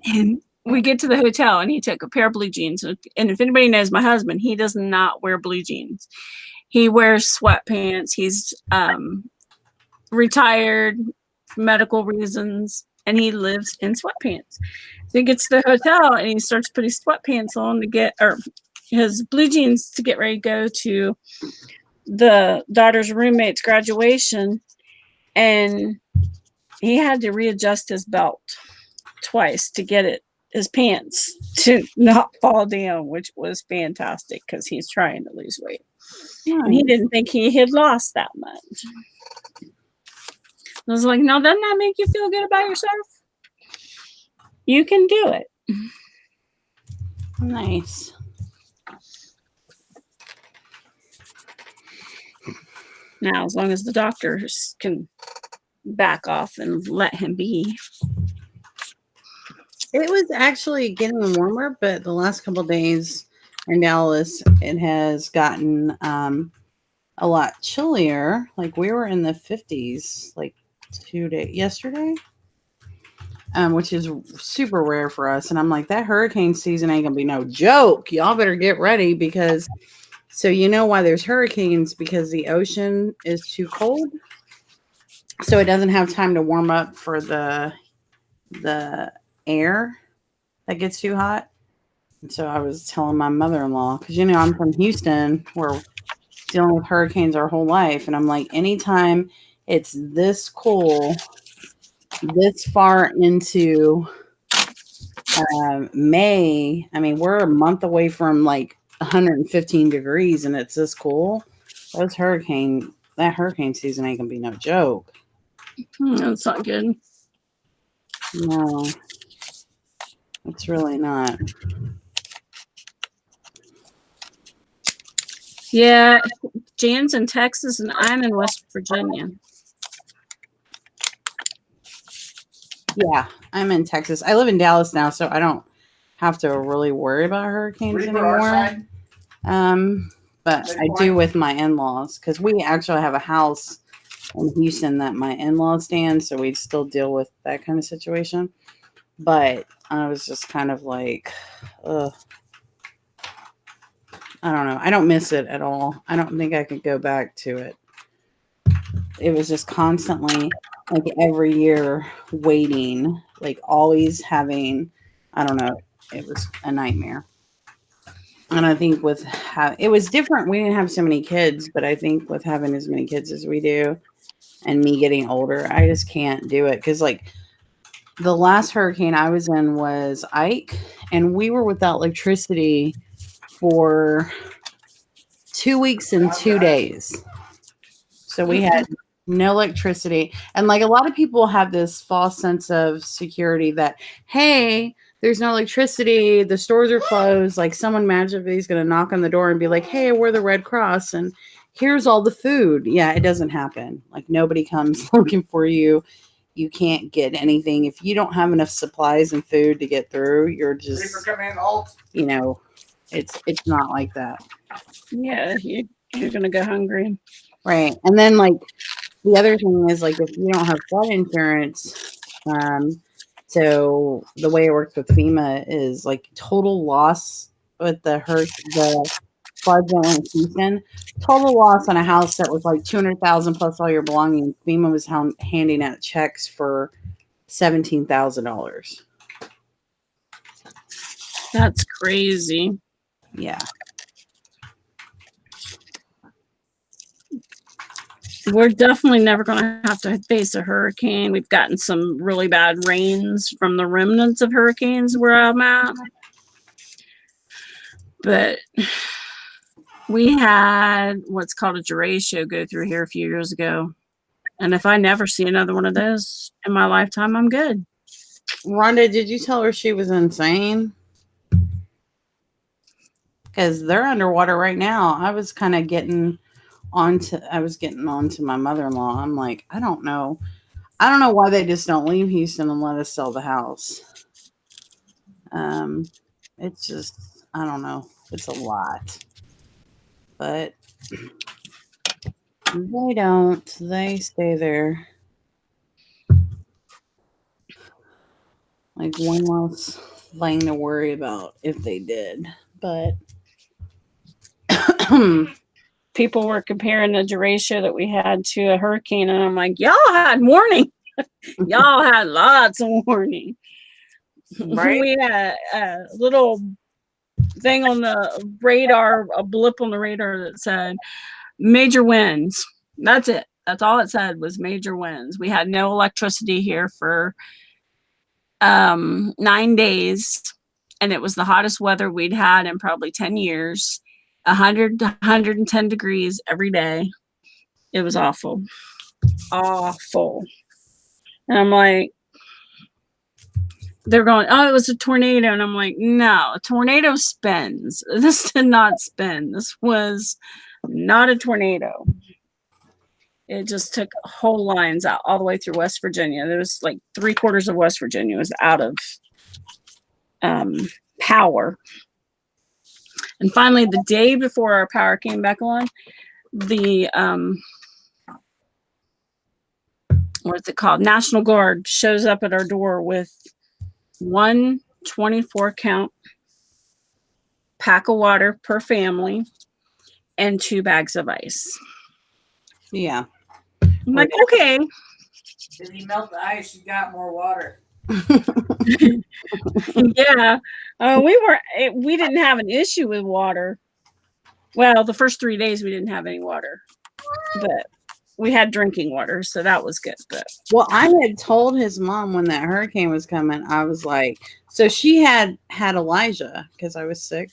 and we get to the hotel, and he took a pair of blue jeans. And if anybody knows my husband, he does not wear blue jeans. He wears sweatpants. He's retired for medical reasons, and he lives in sweatpants. So he gets to the hotel, and he starts putting sweatpants on to get, or his blue jeans to get ready to go to the daughter's roommate's graduation. And he had to readjust his belt twice to get his pants to not fall down, which was fantastic because he's trying to lose weight. And he didn't think he had lost that much. I was like, no, doesn't that make you feel good about yourself? You can do it. Nice. Now, as long as the doctors can back off and let him be. It was actually getting warmer, but the last couple of days in Dallas, it has gotten a lot chillier. Like we were in the 50s like yesterday, which is super rare for us. And I'm like, that hurricane season ain't gonna be no joke. Y'all better get ready because so you know why there's hurricanes, because the ocean is too cold. So it doesn't have time to warm up for the air that gets too hot. And so I was telling my mother-in-law, because you know I'm from Houston, we're dealing with hurricanes our whole life, and I'm like, anytime it's this cool, this far into May, I mean, we're a month away from like 115 degrees, and it's this cool. That hurricane season ain't gonna be no joke. That's not good. No, it's really not. Yeah, Jan's in Texas and I'm in West Virginia. Yeah, I'm in Texas. I live in Dallas now, so I don't have to really worry about hurricanes anymore. But I do with my in-laws, because we actually have a house in Houston that my in-laws stay in, so we still deal with that kind of situation. But I was just kind of like, ugh. I don't know. I don't miss it at all. I don't think I could go back to it. It was just constantly, like every year, waiting, like always having, I don't know. It was a nightmare. And I think it was different. We didn't have so many kids, but I think with having as many kids as we do and me getting older, I just can't do it. Because like the last hurricane I was in was Ike, and we were without electricity for 2 weeks and 2 days. So we had no electricity. And like a lot of people have this false sense of security that, hey, there's no electricity, the stores are closed, like someone magically is going to knock on the door and be like, hey, we're the Red Cross and here's all the food. Yeah, it doesn't happen. Like nobody comes looking for you. You can't get anything. If you don't have enough supplies and food to get through, you're just, you know, it's not like that. Yeah, you're going to go hungry. Right. And then like the other thing is like if you don't have flood insurance, so the way it works with FEMA is like total loss with the floods in Houston, total loss on a house that was like 200,000 plus all your belongings. FEMA was handing out checks for $17,000. That's crazy. Yeah. We're definitely never going to have to face a hurricane. We've gotten some really bad rains from the remnants of hurricanes where I'm at. But we had what's called a derecho go through here a few years ago. And if I never see another one of those in my lifetime, I'm good. Rhonda, did you tell her she was insane? Because they're underwater right now. I was kind of getting I was getting on to my mother-in-law. I'm like, I don't know why they just don't leave Houston and let us sell the house. It's just, I don't know. It's a lot. But they don't. They stay there. Like one less thing to worry about if they did. But people were comparing the derecho that we had to a hurricane, and I'm like, y'all had warning. Y'all had lots of warning. right? We had a little thing on the radar, a blip on the radar that said major winds. That's it. That's all it said was major winds. We had no electricity here for 9 days, and it was the hottest weather we'd had in probably 10 years. 100 to 110 degrees every day. It was awful. Awful. And I'm like, they're going, oh, it was a tornado. And I'm like, no, a tornado spins. This did not spin. This was not a tornado. It just took whole lines out all the way through West Virginia. There was like 3/4 of West Virginia was out of power. And finally, the day before our power came back on, the what's it called? National Guard shows up at our door with one 24-count pack of water per family and 2 bags of ice. Yeah. I'm like, okay. Did he melt the ice? You got more water. Yeah. We didn't have an issue with water. Well, the first 3 days we didn't have any water, but we had drinking water, so that was good. But Well, I had told his mom when that hurricane was coming, I was like, so she had Elijah because I was sick.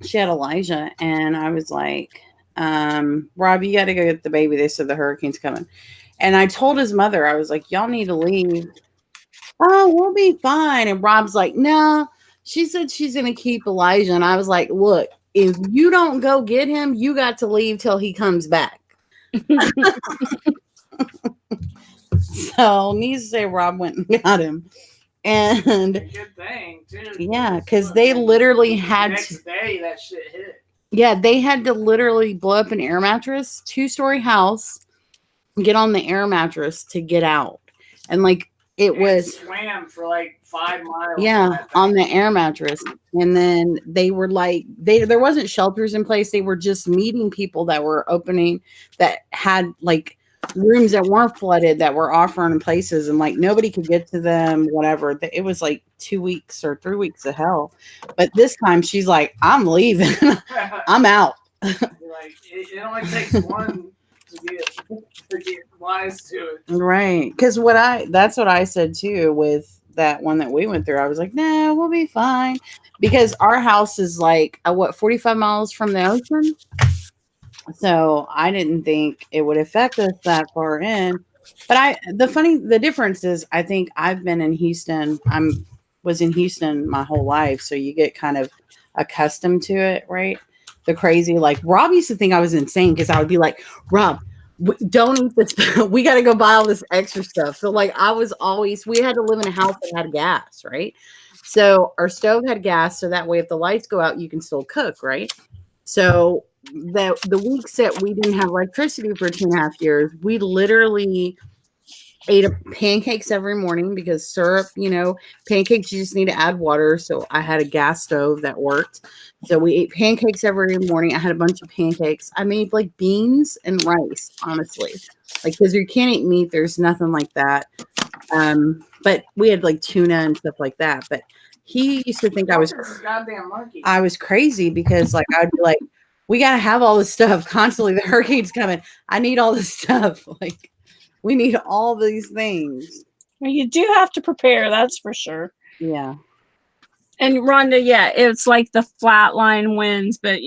She had Elijah, and I was like, Rob, you got to go get the baby. They said the hurricane's coming. And I told his mother, I was like, y'all need to leave. Oh, we'll be fine. And Rob's like, no. She said she's going to keep Elijah. And I was like, look, if you don't go get him, you got to leave till he comes back. So, needs to say, Rob went and got him. And a good thing, too. Yeah, because they literally had next day that shit hit. Yeah, they had to literally blow up an air mattress, 2-story house, get on the air mattress to get out. And like it was swam for like 5 miles. Yeah, on the air mattress. And then they were like there wasn't shelters in place. They were just meeting people that were opening that had like rooms that weren't flooded that were offering places, and like nobody could get to them, whatever. It was like 2 weeks or 3 weeks of hell. But this time she's like, I'm leaving. I'm out. Like it only takes one to get wise to it. Right. Because that's what I said too with that one that we went through. I was like, nah, we'll be fine. Because our house is like 45 miles from the ocean. So I didn't think it would affect us that far in. But the difference is I think I've been in Houston. Was in Houston my whole life. So you get kind of accustomed to it, right? The crazy, like Rob used to think I was insane because I would be like, Rob, don't eat this. We got to go buy all this extra stuff. So like we had to live in a house that had gas, right? So our stove had gas. So that way, if the lights go out, you can still cook, right? So the weeks that we didn't have electricity for 2.5 years, we literally ate pancakes every morning because syrup, pancakes, you just need to add water. So I had a gas stove that worked. So we ate pancakes every morning. I had a bunch of pancakes. I made like beans and rice, honestly, like, because you can't eat meat. There's nothing like that. But we had like tuna and stuff like that. But he used to think I was goddamn monkey. I was crazy because like I'd be like, we got to have all this stuff constantly. The hurricane's coming. I need all this stuff. Like, we need all these things. Well, you do have to prepare, that's for sure. Yeah. And Rhonda, yeah, it's like the flatline winds, but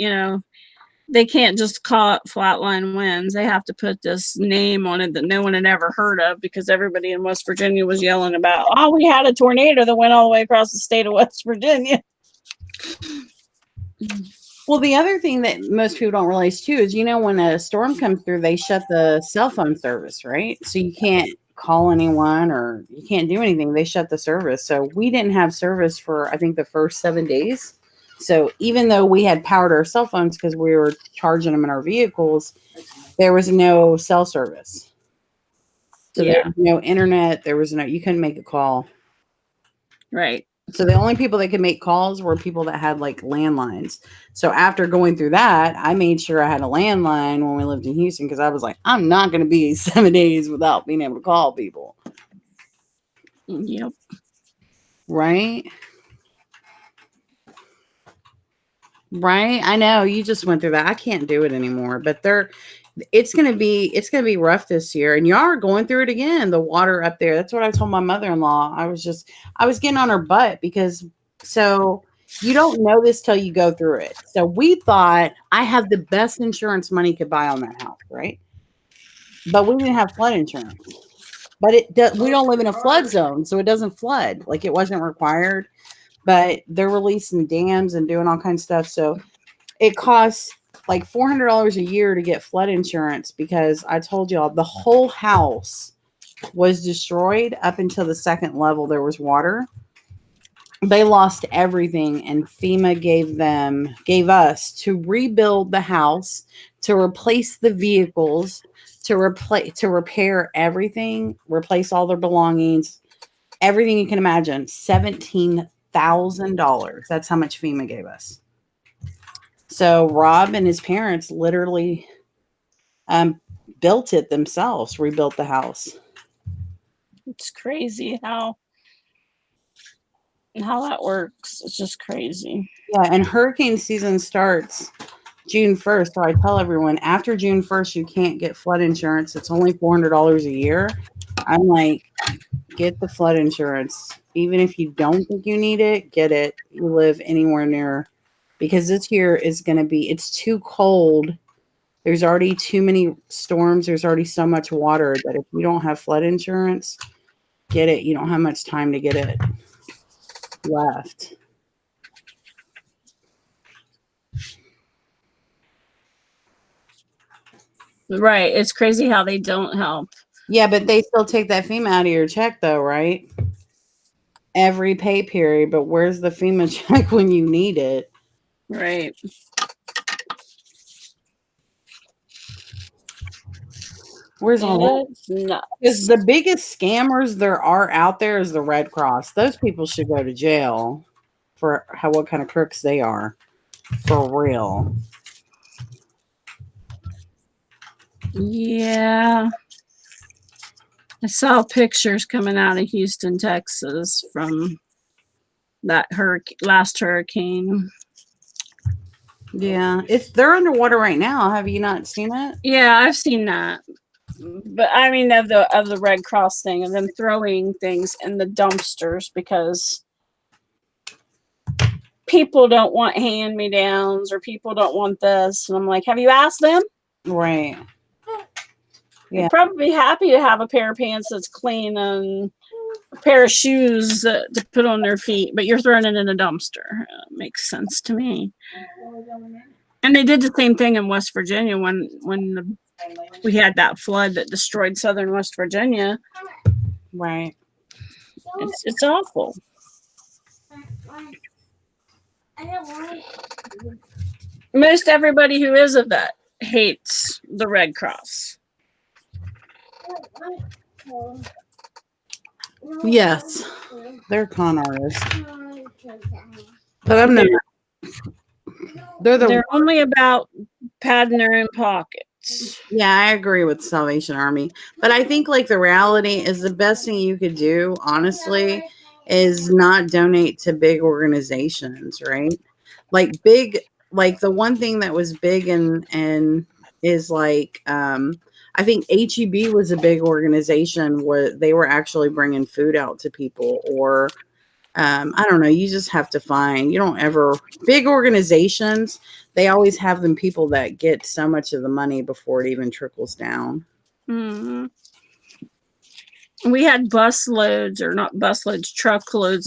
they can't just call it flatline winds. They have to put this name on it that no one had ever heard of because everybody in West Virginia was yelling about, oh, we had a tornado that went all the way across the state of West Virginia. Well, the other thing that most people don't realize too is, when a storm comes through, they shut the cell phone service, right? So you can't call anyone or you can't do anything. They shut the service. So we didn't have service for, I think, the first 7 days. So even though we had powered our cell phones because we were charging them in our vehicles, there was no cell service. So there was no internet. There was you couldn't make a call. Right. So the only people that could make calls were people that had like landlines. So after going through that, I made sure I had a landline when we lived in Houston because I was like, I'm not going to be 7 days without being able to call people. Yep. Right? Right? I know you just went through that. I can't do it anymore, but it's gonna be rough this year, and y'all are going through it again. The water up there. That's what I told my mother-in-law. I was getting on her butt because you don't know this till you go through it. So we thought I have the best insurance money could buy on that house, right? But we didn't have flood insurance. But we don't live in a flood zone, so it doesn't flood. Like it wasn't required. But they're releasing dams and doing all kinds of stuff. So it costs like $400 a year to get flood insurance because I told y'all the whole house was destroyed up until the second level. There was water. They lost everything, and FEMA gave us to rebuild the house, to replace the vehicles, to repair everything, replace all their belongings, everything you can imagine. $17,000. That's how much FEMA gave us. So Rob and his parents literally built it themselves, rebuilt the house. It's crazy how that works. It's just crazy. Yeah, and hurricane season starts June 1st. So I tell everyone after June 1st, you can't get flood insurance. It's only $400 a year. I'm like, get the flood insurance. Even if you don't think you need it, get it. You live anywhere near, because this year is going to be, it's too cold. There's already too many storms. There's already so much water that if you don't have flood insurance, get it. You don't have much time to get it left. Right. It's crazy how they don't help. Yeah, but they still take that FEMA out of your check though, right? Every pay period, but where's the FEMA check when you need it? Right. Where's all that? It's nuts. Because the biggest scammers there are out there is the Red Cross. Those people should go to jail for what kind of crooks they are. For real. Yeah. I saw pictures coming out of Houston, Texas from that last hurricane. Yeah, they're underwater right now. Have you not seen it? Yeah, I've seen that. But I mean of the Red Cross thing, of them throwing things in the dumpsters because people don't want hand-me-downs or people don't want this. And I'm like, have you asked them? Right. They're Yeah. probably happy to have a pair of pants that's clean and a pair of shoes to put on their feet, but you're throwing it in a dumpster. Makes sense to me. And they did the same thing in West Virginia when we had that flood that destroyed southern West Virginia. Right. It's awful. Most everybody who is a vet hates the Red Cross. Yes, they're con artists, but I'm not. They're only about padding their own pockets. Yeah, I agree with Salvation Army, but I think like the reality is the best thing you could do, honestly, is not donate to big organizations, right? Like the one thing that was big and is like I think HEB was a big organization where they were actually bringing food out to people, or I don't know. You just have to find. You don't ever big organizations. They always have them people that get so much of the money before it even trickles down. Mm-hmm. We had truckloads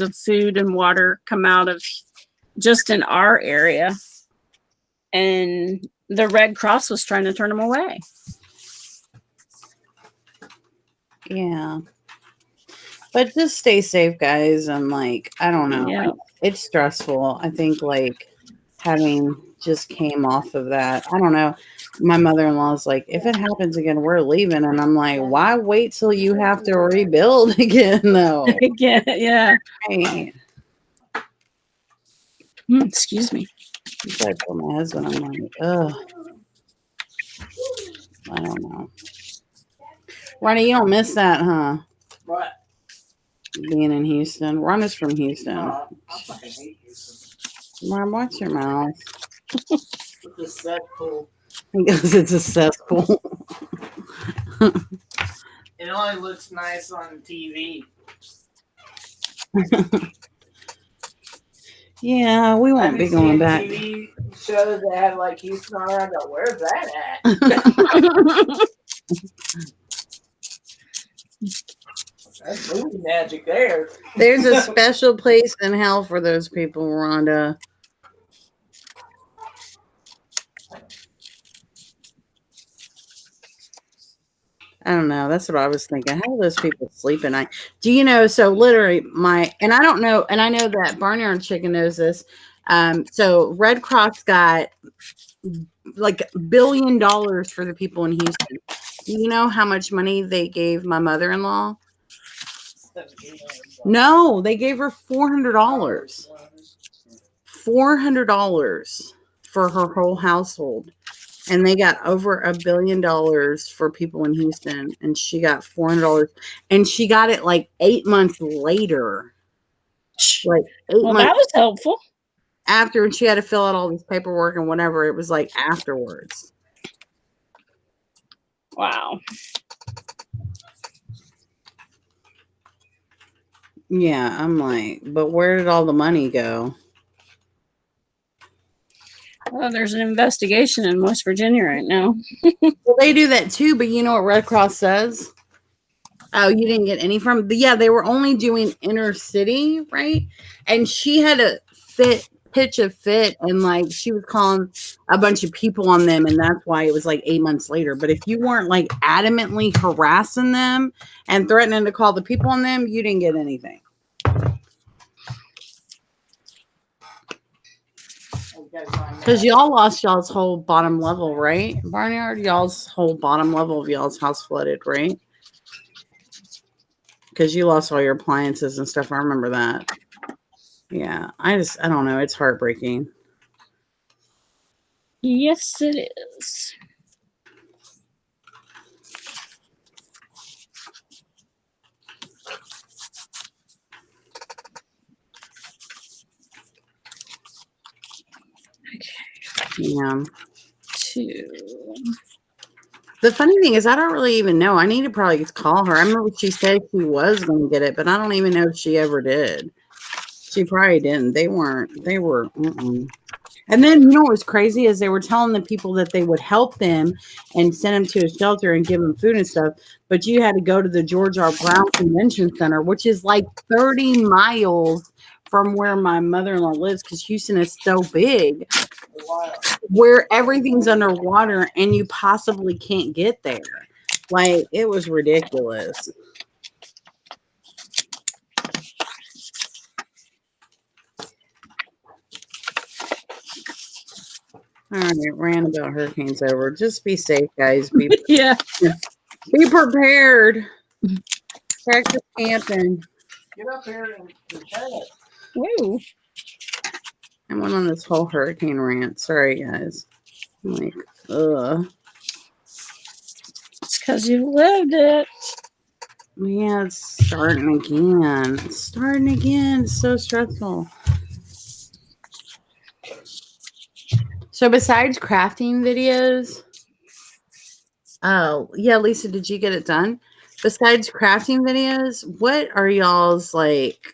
of food and water come out of just in our area. and the Red Cross was trying to turn them away. Yeah. But just stay safe, guys. And like, I don't know. Yeah. It's stressful. I think like having just came off of that. I don't know. My mother-in-law's like, if it happens again, we're leaving. And I'm like, why wait till you have to rebuild again though? Yeah, yeah. Right. Excuse me. I told my husband, I'm like, ugh. I don't know. Ronnie, you don't miss that, huh? What? Being in Houston. Ronnie's from Houston. I fucking hate Houston. Ron, watch your mouth. It's that cool. Because it's a cesspool. It only looks nice on TV. Yeah, we won't be going back. TV shows that have like Houston on it. I go, where's that at? That's movie magic there. There's a special place in hell for those people, Rhonda. I don't know. That's what I was thinking. How do those people sleep at night? Do you know? So literally and I don't know, and I know that Barnyard Chicken knows this. So Red Cross got like $1 billion for the people in Houston. Do you know how much money they gave my mother-in-law? No, they gave her $400. $400 for her whole household. And they got over $1 billion for people in Houston. And she got $400. And she got it like 8 months later. Like 8 Well, months that was helpful. after, and she had to fill out all this paperwork and whatever. It was like afterwards. Wow. Yeah, I'm like, but where did all the money go? Well, there's an investigation in West Virginia right now. Well, they do that too, but you know what Red Cross says? Oh, you didn't get any from? Yeah, they were only doing inner city, right? And she had a pitch a fit, and like she was calling a bunch of people on them, and that's why it was like 8 months later. But if you weren't like adamantly harassing them and threatening to call the people on them, you didn't get anything. Because y'all lost y'all's whole bottom level, right? Barnyard, y'all's whole bottom level of y'all's house flooded, right? Because you lost all your appliances and stuff. I remember that. Yeah, I don't know. It's heartbreaking. Yes, it is. Yeah. 2. The funny thing is, I don't really even know. I need to probably call her. I remember she said she was going to get it, but I don't even know if she ever did. She probably didn't. They were. And then, you know what was crazy is they were telling the people that they would help them and send them to a shelter and give them food and stuff. But you had to go to the George R. Brown Convention Center, which is like 30 miles from where my mother-in-law lives because Houston is so big, where everything's underwater and you possibly can't get there. Like, it was ridiculous. All right, ran about hurricanes over. Just be safe, guys. Be Yeah. Be prepared. Practice camping. Get up here and prepare it. Woo. I went on this whole hurricane rant. Sorry, guys. I'm like, ugh. It's because you lived it. Yeah, it's starting again. It's starting again. It's so stressful. So besides crafting videos, oh, yeah, Lisa, did you get it done? Besides crafting videos, what are y'all's like,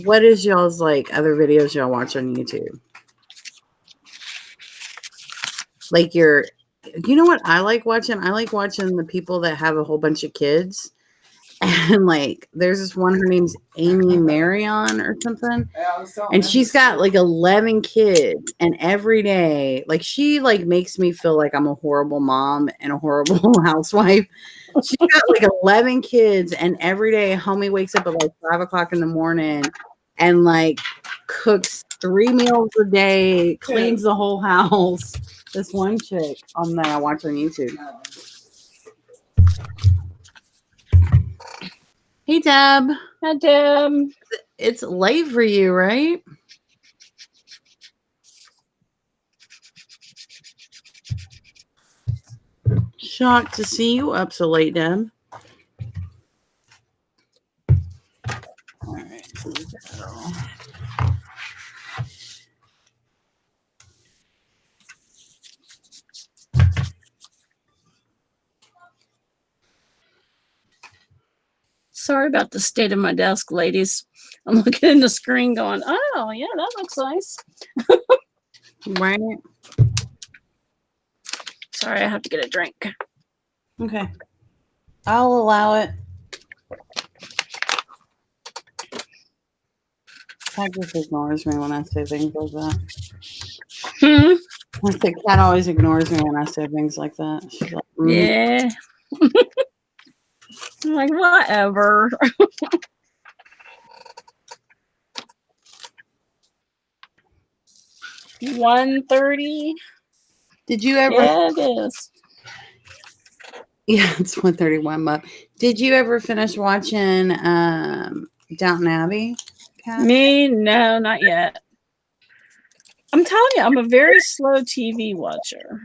what is y'all's like other videos y'all watch on YouTube? Like you know what I like watching? I like watching the people that have a whole bunch of kids And like there's this one, her name's Amy Marion or something, and she's got like 11 kids, and every day like she like makes me feel like I'm a horrible mom and a horrible housewife. She's got like 11 kids, and every day homie wakes up at like 5 o'clock in the morning and like cooks 3 meals a day, cleans the whole house. This one chick on that I watch on YouTube. Hey Deb. Hi, Deb. It's late for you, right? Shocked to see you up so late, Deb. All right. Sorry about the state of my desk, ladies. I'm looking at the screen going, oh, yeah, that looks nice. Right. Sorry, I have to get a drink. Okay. I'll allow it. Cat just ignores me when I say things like that. I say Cat always ignores me when I say things like that. She's like, Yeah. I'm like, whatever. 1:30. Did you ever? Yeah, it is. Yeah, it's 1:31. But did you ever finish watching Downton Abbey? Cat? Me? No, not yet. I'm telling you, I'm a very slow TV watcher.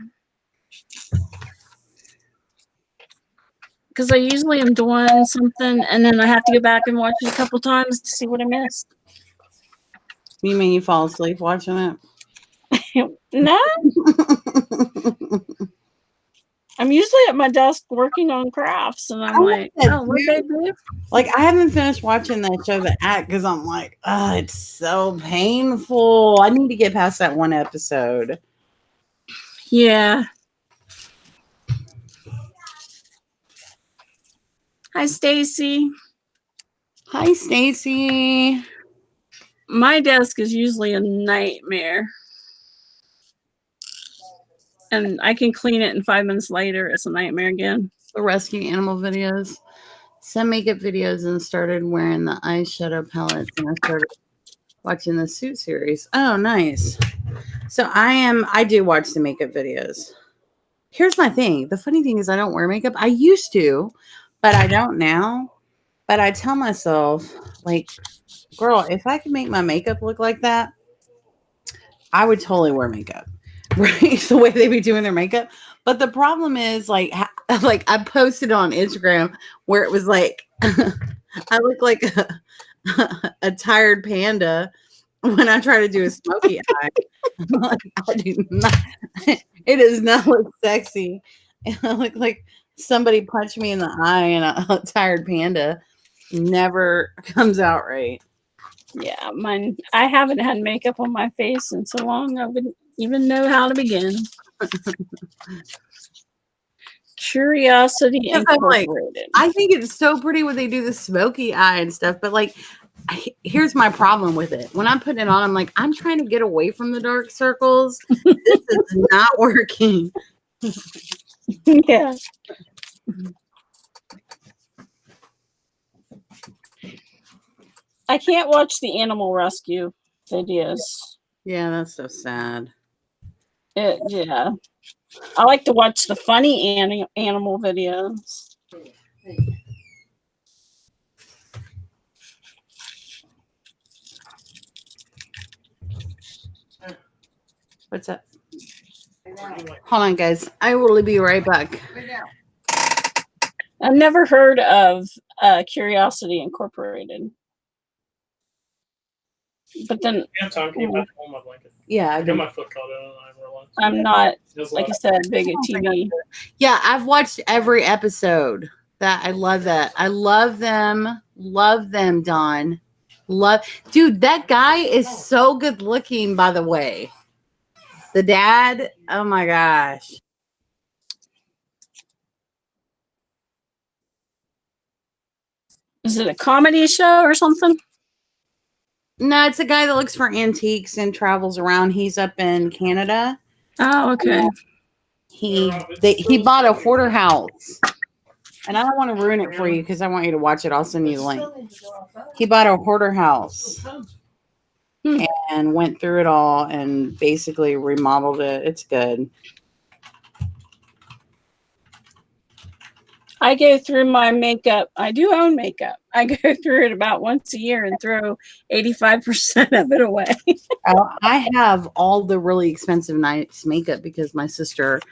Because I usually am doing something and then I have to go back and watch it a couple times to see what I missed. You mean you fall asleep watching it? No, I'm usually at my desk working on crafts, and I'm like, oh, what they do? Like, I haven't finished watching that show, The Act, because I'm like, oh, it's so painful. I need to get past that one episode. Yeah. Hi, Stacy. Hi, Stacy. My desk is usually a nightmare. And I can clean it, and 5 minutes later, it's a nightmare again. The rescue animal videos. Some makeup videos and started wearing the eyeshadow palettes, and I started watching the Suit series. Oh, nice. So I do watch the makeup videos. Here's my thing. The funny thing is I don't wear makeup. I used to, but I don't now. But I tell myself, like, girl, if I could make my makeup look like that, I would totally wear makeup. Right? It's the way they be doing their makeup. But the problem is, like I posted on Instagram where it was like, I look like a tired panda when I try to do a smoky eye. Like, I do not. It does not look sexy. I look like somebody punched me in the eye, and a tired panda never comes out right. Yeah, mine. I haven't had makeup on my face in so long, I wouldn't even know how to begin. Curiosity Incorporated. I think it's so pretty when they do the smoky eye and stuff, but like, here's my problem with it. When I'm putting it on, I'm like, I'm trying to get away from the dark circles. This is not working. Yeah. I can't watch the animal rescue videos. Yeah, that's so sad. Yeah. I like to watch the funny animal videos. What's up? Hold on, guys. I will be right back. I've never heard of Curiosity Incorporated. But then Yeah, I got my foot caught in and I realized. I'm not, like I said, big at TV. Yeah, I've watched every episode. That I love that. I love them. Love them, Don. Dude, that guy is so good looking, by the way. The dad, oh my gosh. Is it a comedy show or something? No, it's a guy that looks for antiques and travels around. He's up in Canada. Oh, okay. He bought a hoarder house. And I don't want to ruin it for you because I want you to watch it. I'll send you the link. He bought a hoarder house and went through it all and basically remodeled it. It's good. I go through my makeup. I do own makeup. I go through it about once a year and throw 85% of it away. I have all the really expensive nice makeup because my sisters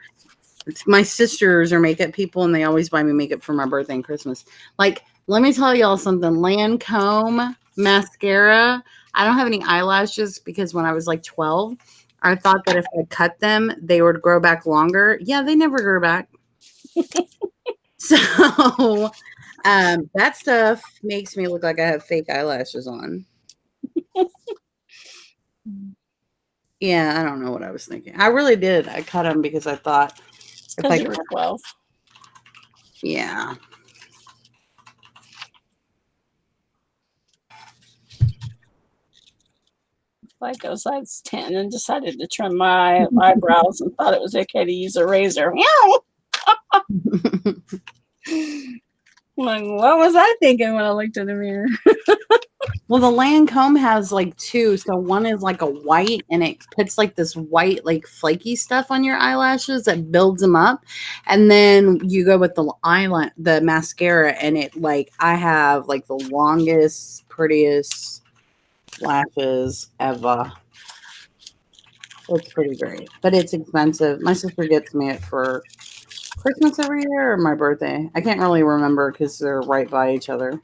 are makeup people and they always buy me makeup for my birthday and Christmas. Like, let me tell y'all something. Lancome mascara. I don't have any eyelashes because when I was like 12, I thought that if I cut them, they would grow back longer. Yeah, they never grew back. So that stuff makes me look like I have fake eyelashes on. Yeah, I don't know what I was thinking. I really did. I cut them because I thought Because you were 12. Yeah. Like a size 10 and decided to trim my eyebrows and thought it was okay to use a razor. Like, what was I thinking when I looked in the mirror? Well, the Lancome has like two. So one is like a white and it puts like this white, like flaky stuff on your eyelashes that builds them up. And then you go with the mascara and it like, I have like the longest, prettiest lashes ever. It's pretty great, but it's expensive. My sister gets me it for Christmas every year or my birthday. I can't really remember because they're right by each other.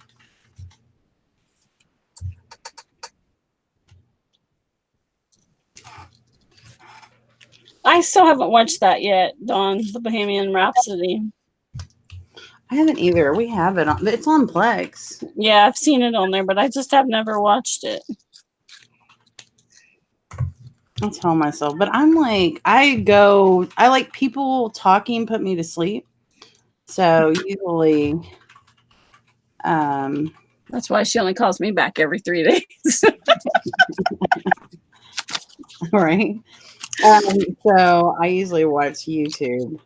I still haven't watched that yet, Dawn, the Bohemian Rhapsody. I haven't either. We have it on. It's on Plex. Yeah, I've seen it on there, but I just have never watched it. I tell myself, but I'm like, I like people talking put me to sleep. So usually, That's why she only calls me back every 3 days. right. So I usually watch YouTube.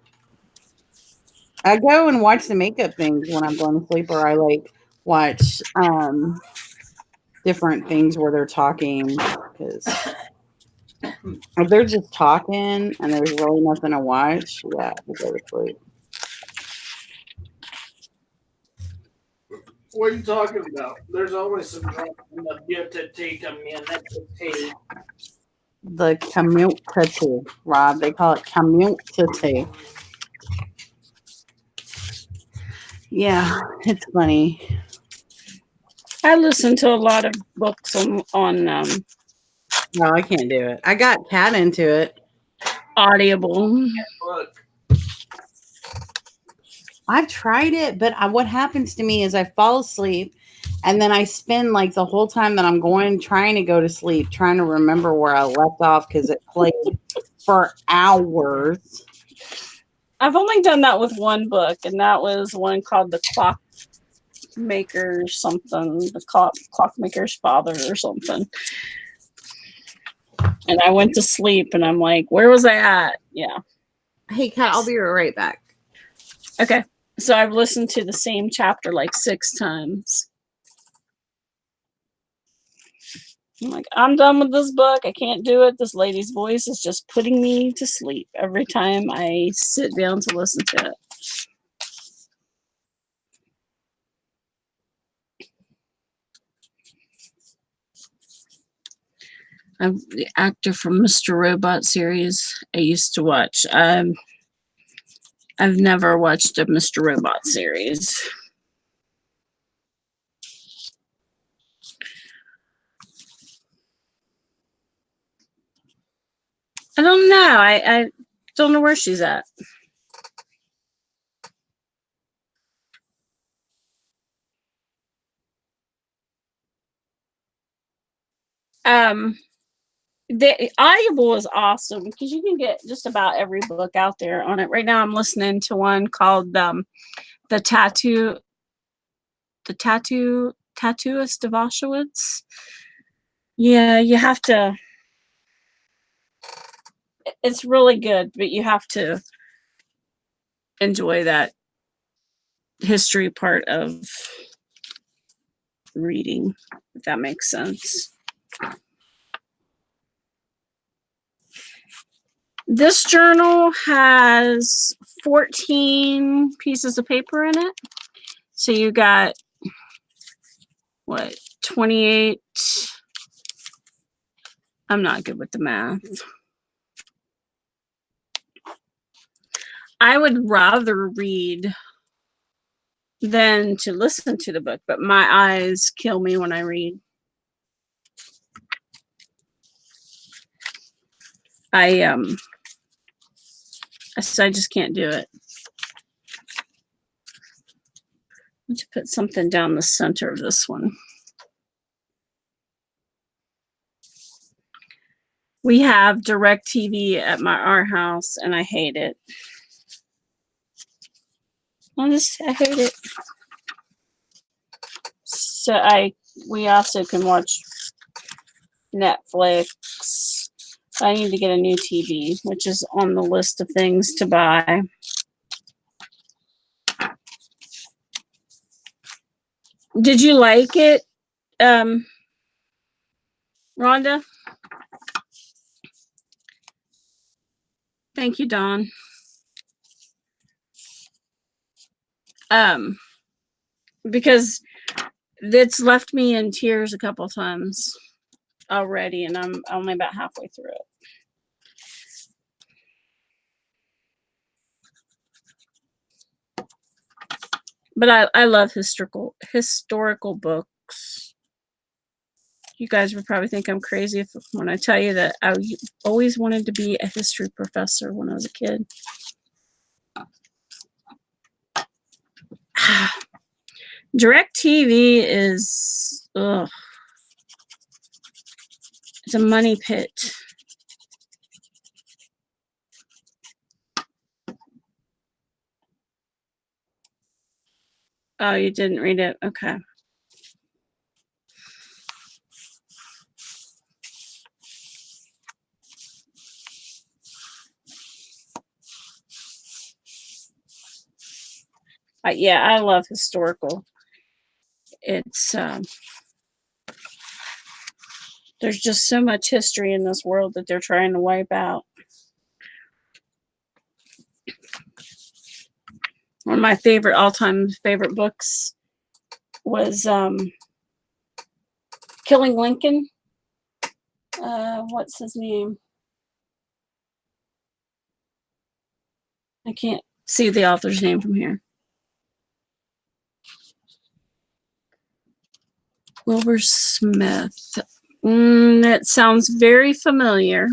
I go and watch the makeup things when I'm going to sleep, or I like watch different things where they're talking because if they're just talking and there's really nothing to watch, yeah, we'll go to sleep. What are you talking about? There's always some drama in the beauty community. The community, Rob. They call it community. Yeah, it's funny. I listen to a lot of books on No, I can't do it. I got Cat into it. Audible. Look, I've tried it, but what happens to me is I fall asleep and then I spend like the whole time that I'm trying to go to sleep, trying to remember where I left off because it played for hours. I've only done that with one book, and that was one called The Clockmaker something, The Clockmaker's Father or something. And I went to sleep, and I'm like, where was I at? Yeah. Hey, Kat, I'll be right back. Okay. So I've listened to the same chapter like 6 times. I'm like, I'm done with this book. I can't do it. This lady's voice is just putting me to sleep every time I sit down to listen to it. I'm the actor from Mr. Robot series I used to watch. I've never watched a Mr. Robot series. I don't know. I don't know where she's at. The Audible is awesome because you can get just about every book out there on it. Right now I'm listening to one called The Tattoo the tattooist of Auschwitz. Yeah, you have to. It's really good, but you have to enjoy that history part of reading, if that makes sense. This journal has 14 pieces of paper in it. So you got, what, 28? I'm not good with the math. I would rather read than to listen to the book, but my eyes kill me when I read. I just can't do it. Let's put something down the center of this one. We have DirecTV at our house, and I hate it. I hate it. So we also can watch Netflix. I need to get a new TV, which is on the list of things to buy. Did you like it, Rhonda? Thank you, Dawn. Because it's left me in tears a couple times already, and I'm only about halfway through it. But I love historical books. You guys would probably think I'm crazy when I tell you that I always wanted to be a history professor when I was a kid. DirecTV is, ugh. It's a money pit. Oh, you didn't read it? Okay. Yeah, I love historical. It's there's just so much history in this world that they're trying to wipe out. One of my all-time favorite books was Killing Lincoln. What's his name? I can't see the author's name from here. Wilbur Smith. That sounds very familiar.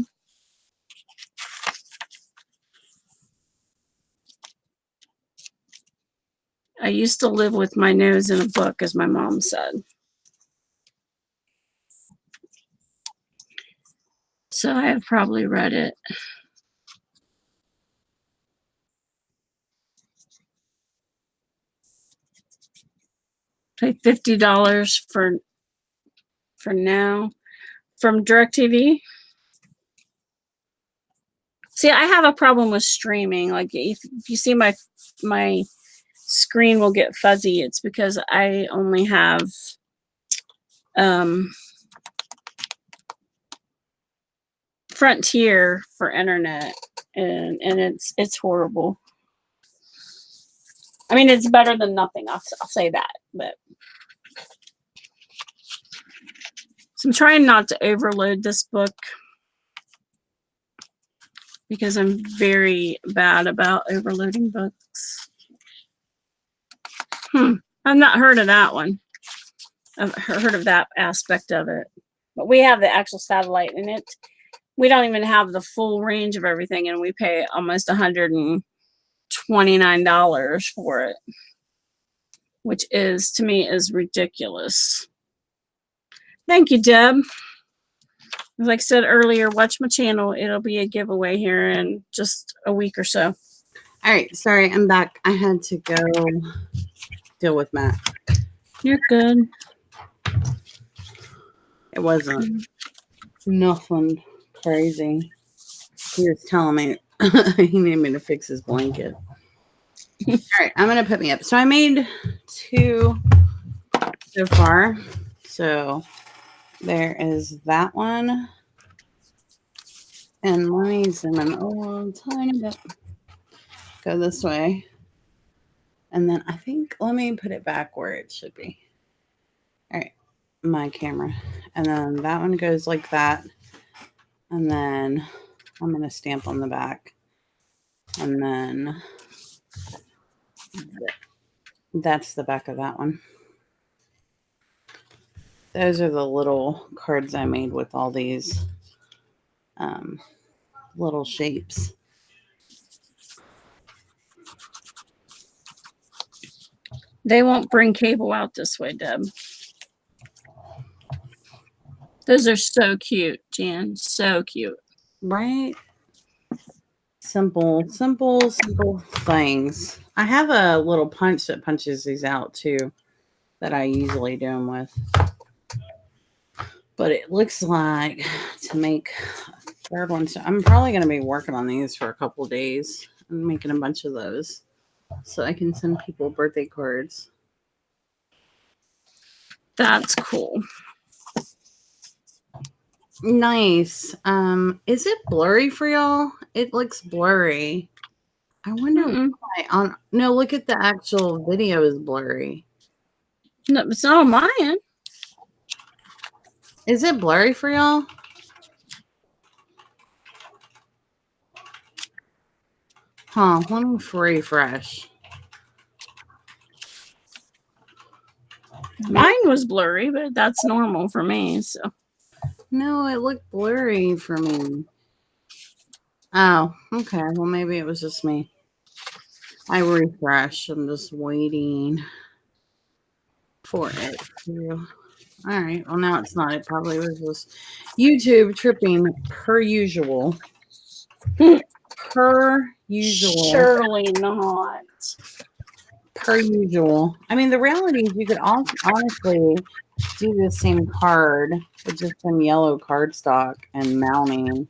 I used to live with my nose in a book, as my mom said. So I have probably read it. Pay $50 for now from DirecTV. See, I have a problem with streaming. Like if you see my screen will get fuzzy, it's because I only have Frontier for internet, and it's horrible. I mean, it's better than nothing. I'll say that, but so I'm trying not to overload this book because I'm very bad about overloading books. I've not heard of that one. I've heard of that aspect of it, but we have the actual satellite in it. We don't even have the full range of everything, and we pay almost $129 for it, which is, to me, is ridiculous. Thank you, Deb. Like I said earlier, watch my channel. It'll be a giveaway here in just a week or so. All right. Sorry, I'm back. I had to go deal with Matt. You're good. It wasn't nothing crazy. He was telling me he needed me to fix his blanket. All right, I'm gonna put me up. So I made 2 so far. So there is that one. And let me zoom in a little tiny bit. Go this way. And then I think, let me put it back where it should be. All right, my camera. And then that one goes like that. And then I'm going to stamp on the back. And then that's the back of that one. Those are the little cards I made with all these little shapes. They won't bring cable out this way, Deb. Those are so cute, Jan. So cute. Right? Simple things. I have a little punch that punches these out too that I usually do them with. But it looks like to make a third one. So I'm probably going to be working on these for a couple days. I'm making a bunch of those so I can send people birthday cards. That's cool. Nice. Is it blurry for y'all? It looks blurry. I wonder why. No, look at the actual video is blurry. No, it's not on my end. Is it blurry for y'all? Huh, let me refresh. Mine was blurry, but that's normal for me. So No, it looked blurry for me. Oh, okay. Well, maybe it was just me. I refresh. I'm just waiting for it to. All right. Well, now it's not. It probably was just YouTube tripping per usual. Per usual. surely not. Per usual. I mean, the reality is you could honestly do the same card with just some yellow cardstock and mounting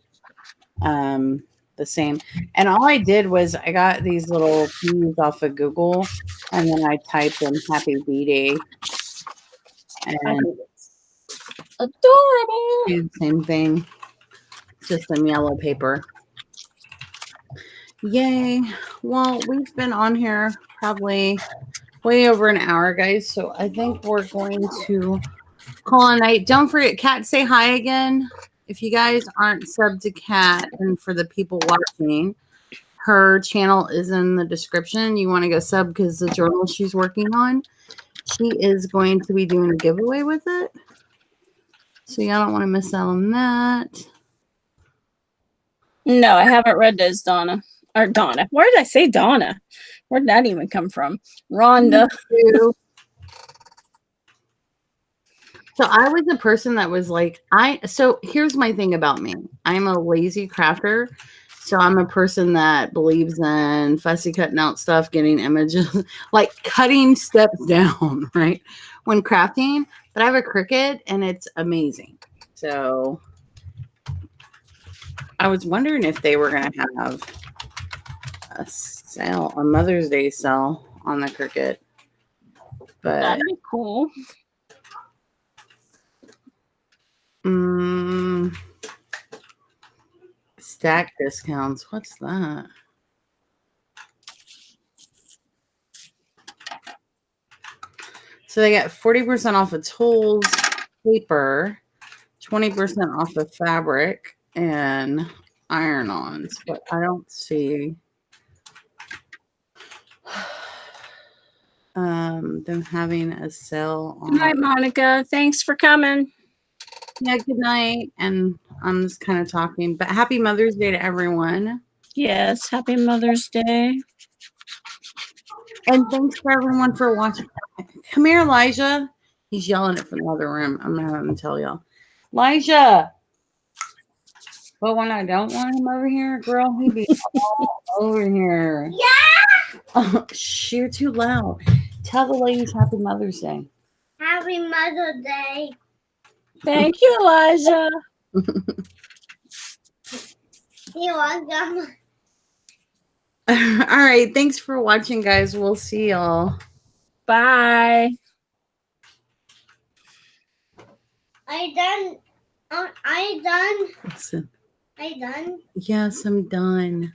the same. And all I did was I got these little peas off of Google and then I typed in Happy B-Day and Adorable. do the same thing. Just some yellow paper. Yay. Well, we've been on here probably way over an hour, guys. So I think we're going to call a night. Don't forget, Kat, say hi again. If you guys aren't subbed to Kat, and for the people watching, her channel is in the description. You want to go sub because the journal she's working on, she is going to be doing a giveaway with it. So y'all don't want to miss out on that. No, I haven't read those, Donna. Or Donna. Where did I say Donna? Where did that even come from? Rhonda. So I was a person that was like, so here's my thing about me. I'm a lazy crafter. So I'm a person that believes in fussy cutting out stuff, getting images, like cutting steps down, right? When crafting, but I have a Cricut and it's amazing. So I was wondering if they were going to have a sale, a Mother's Day sale on the Cricut. But That'd be cool. Stack discounts. What's that? So they got 40% off of tools, paper, 20% off of fabric, and iron-ons. But I don't see them having a sale on. Good night, Monica. Thanks for coming. Yeah, good night. And I'm just kind of talking, but happy Mother's Day to everyone. Yes, happy Mother's Day. And thanks for everyone for watching. Come here, Elijah. He's yelling it from the other room. I'm going to have him tell y'all. Elijah. But when I don't want him over here, girl, he'd be all over here. Yeah. Oh, shh, you're too loud. Tell the ladies happy Mother's Day. Happy Mother's Day. Thank you, Elijah. You're welcome. All right. Thanks for watching, guys. We'll see y'all. Bye. I done. I done. Listen. I done. Yes, I'm done.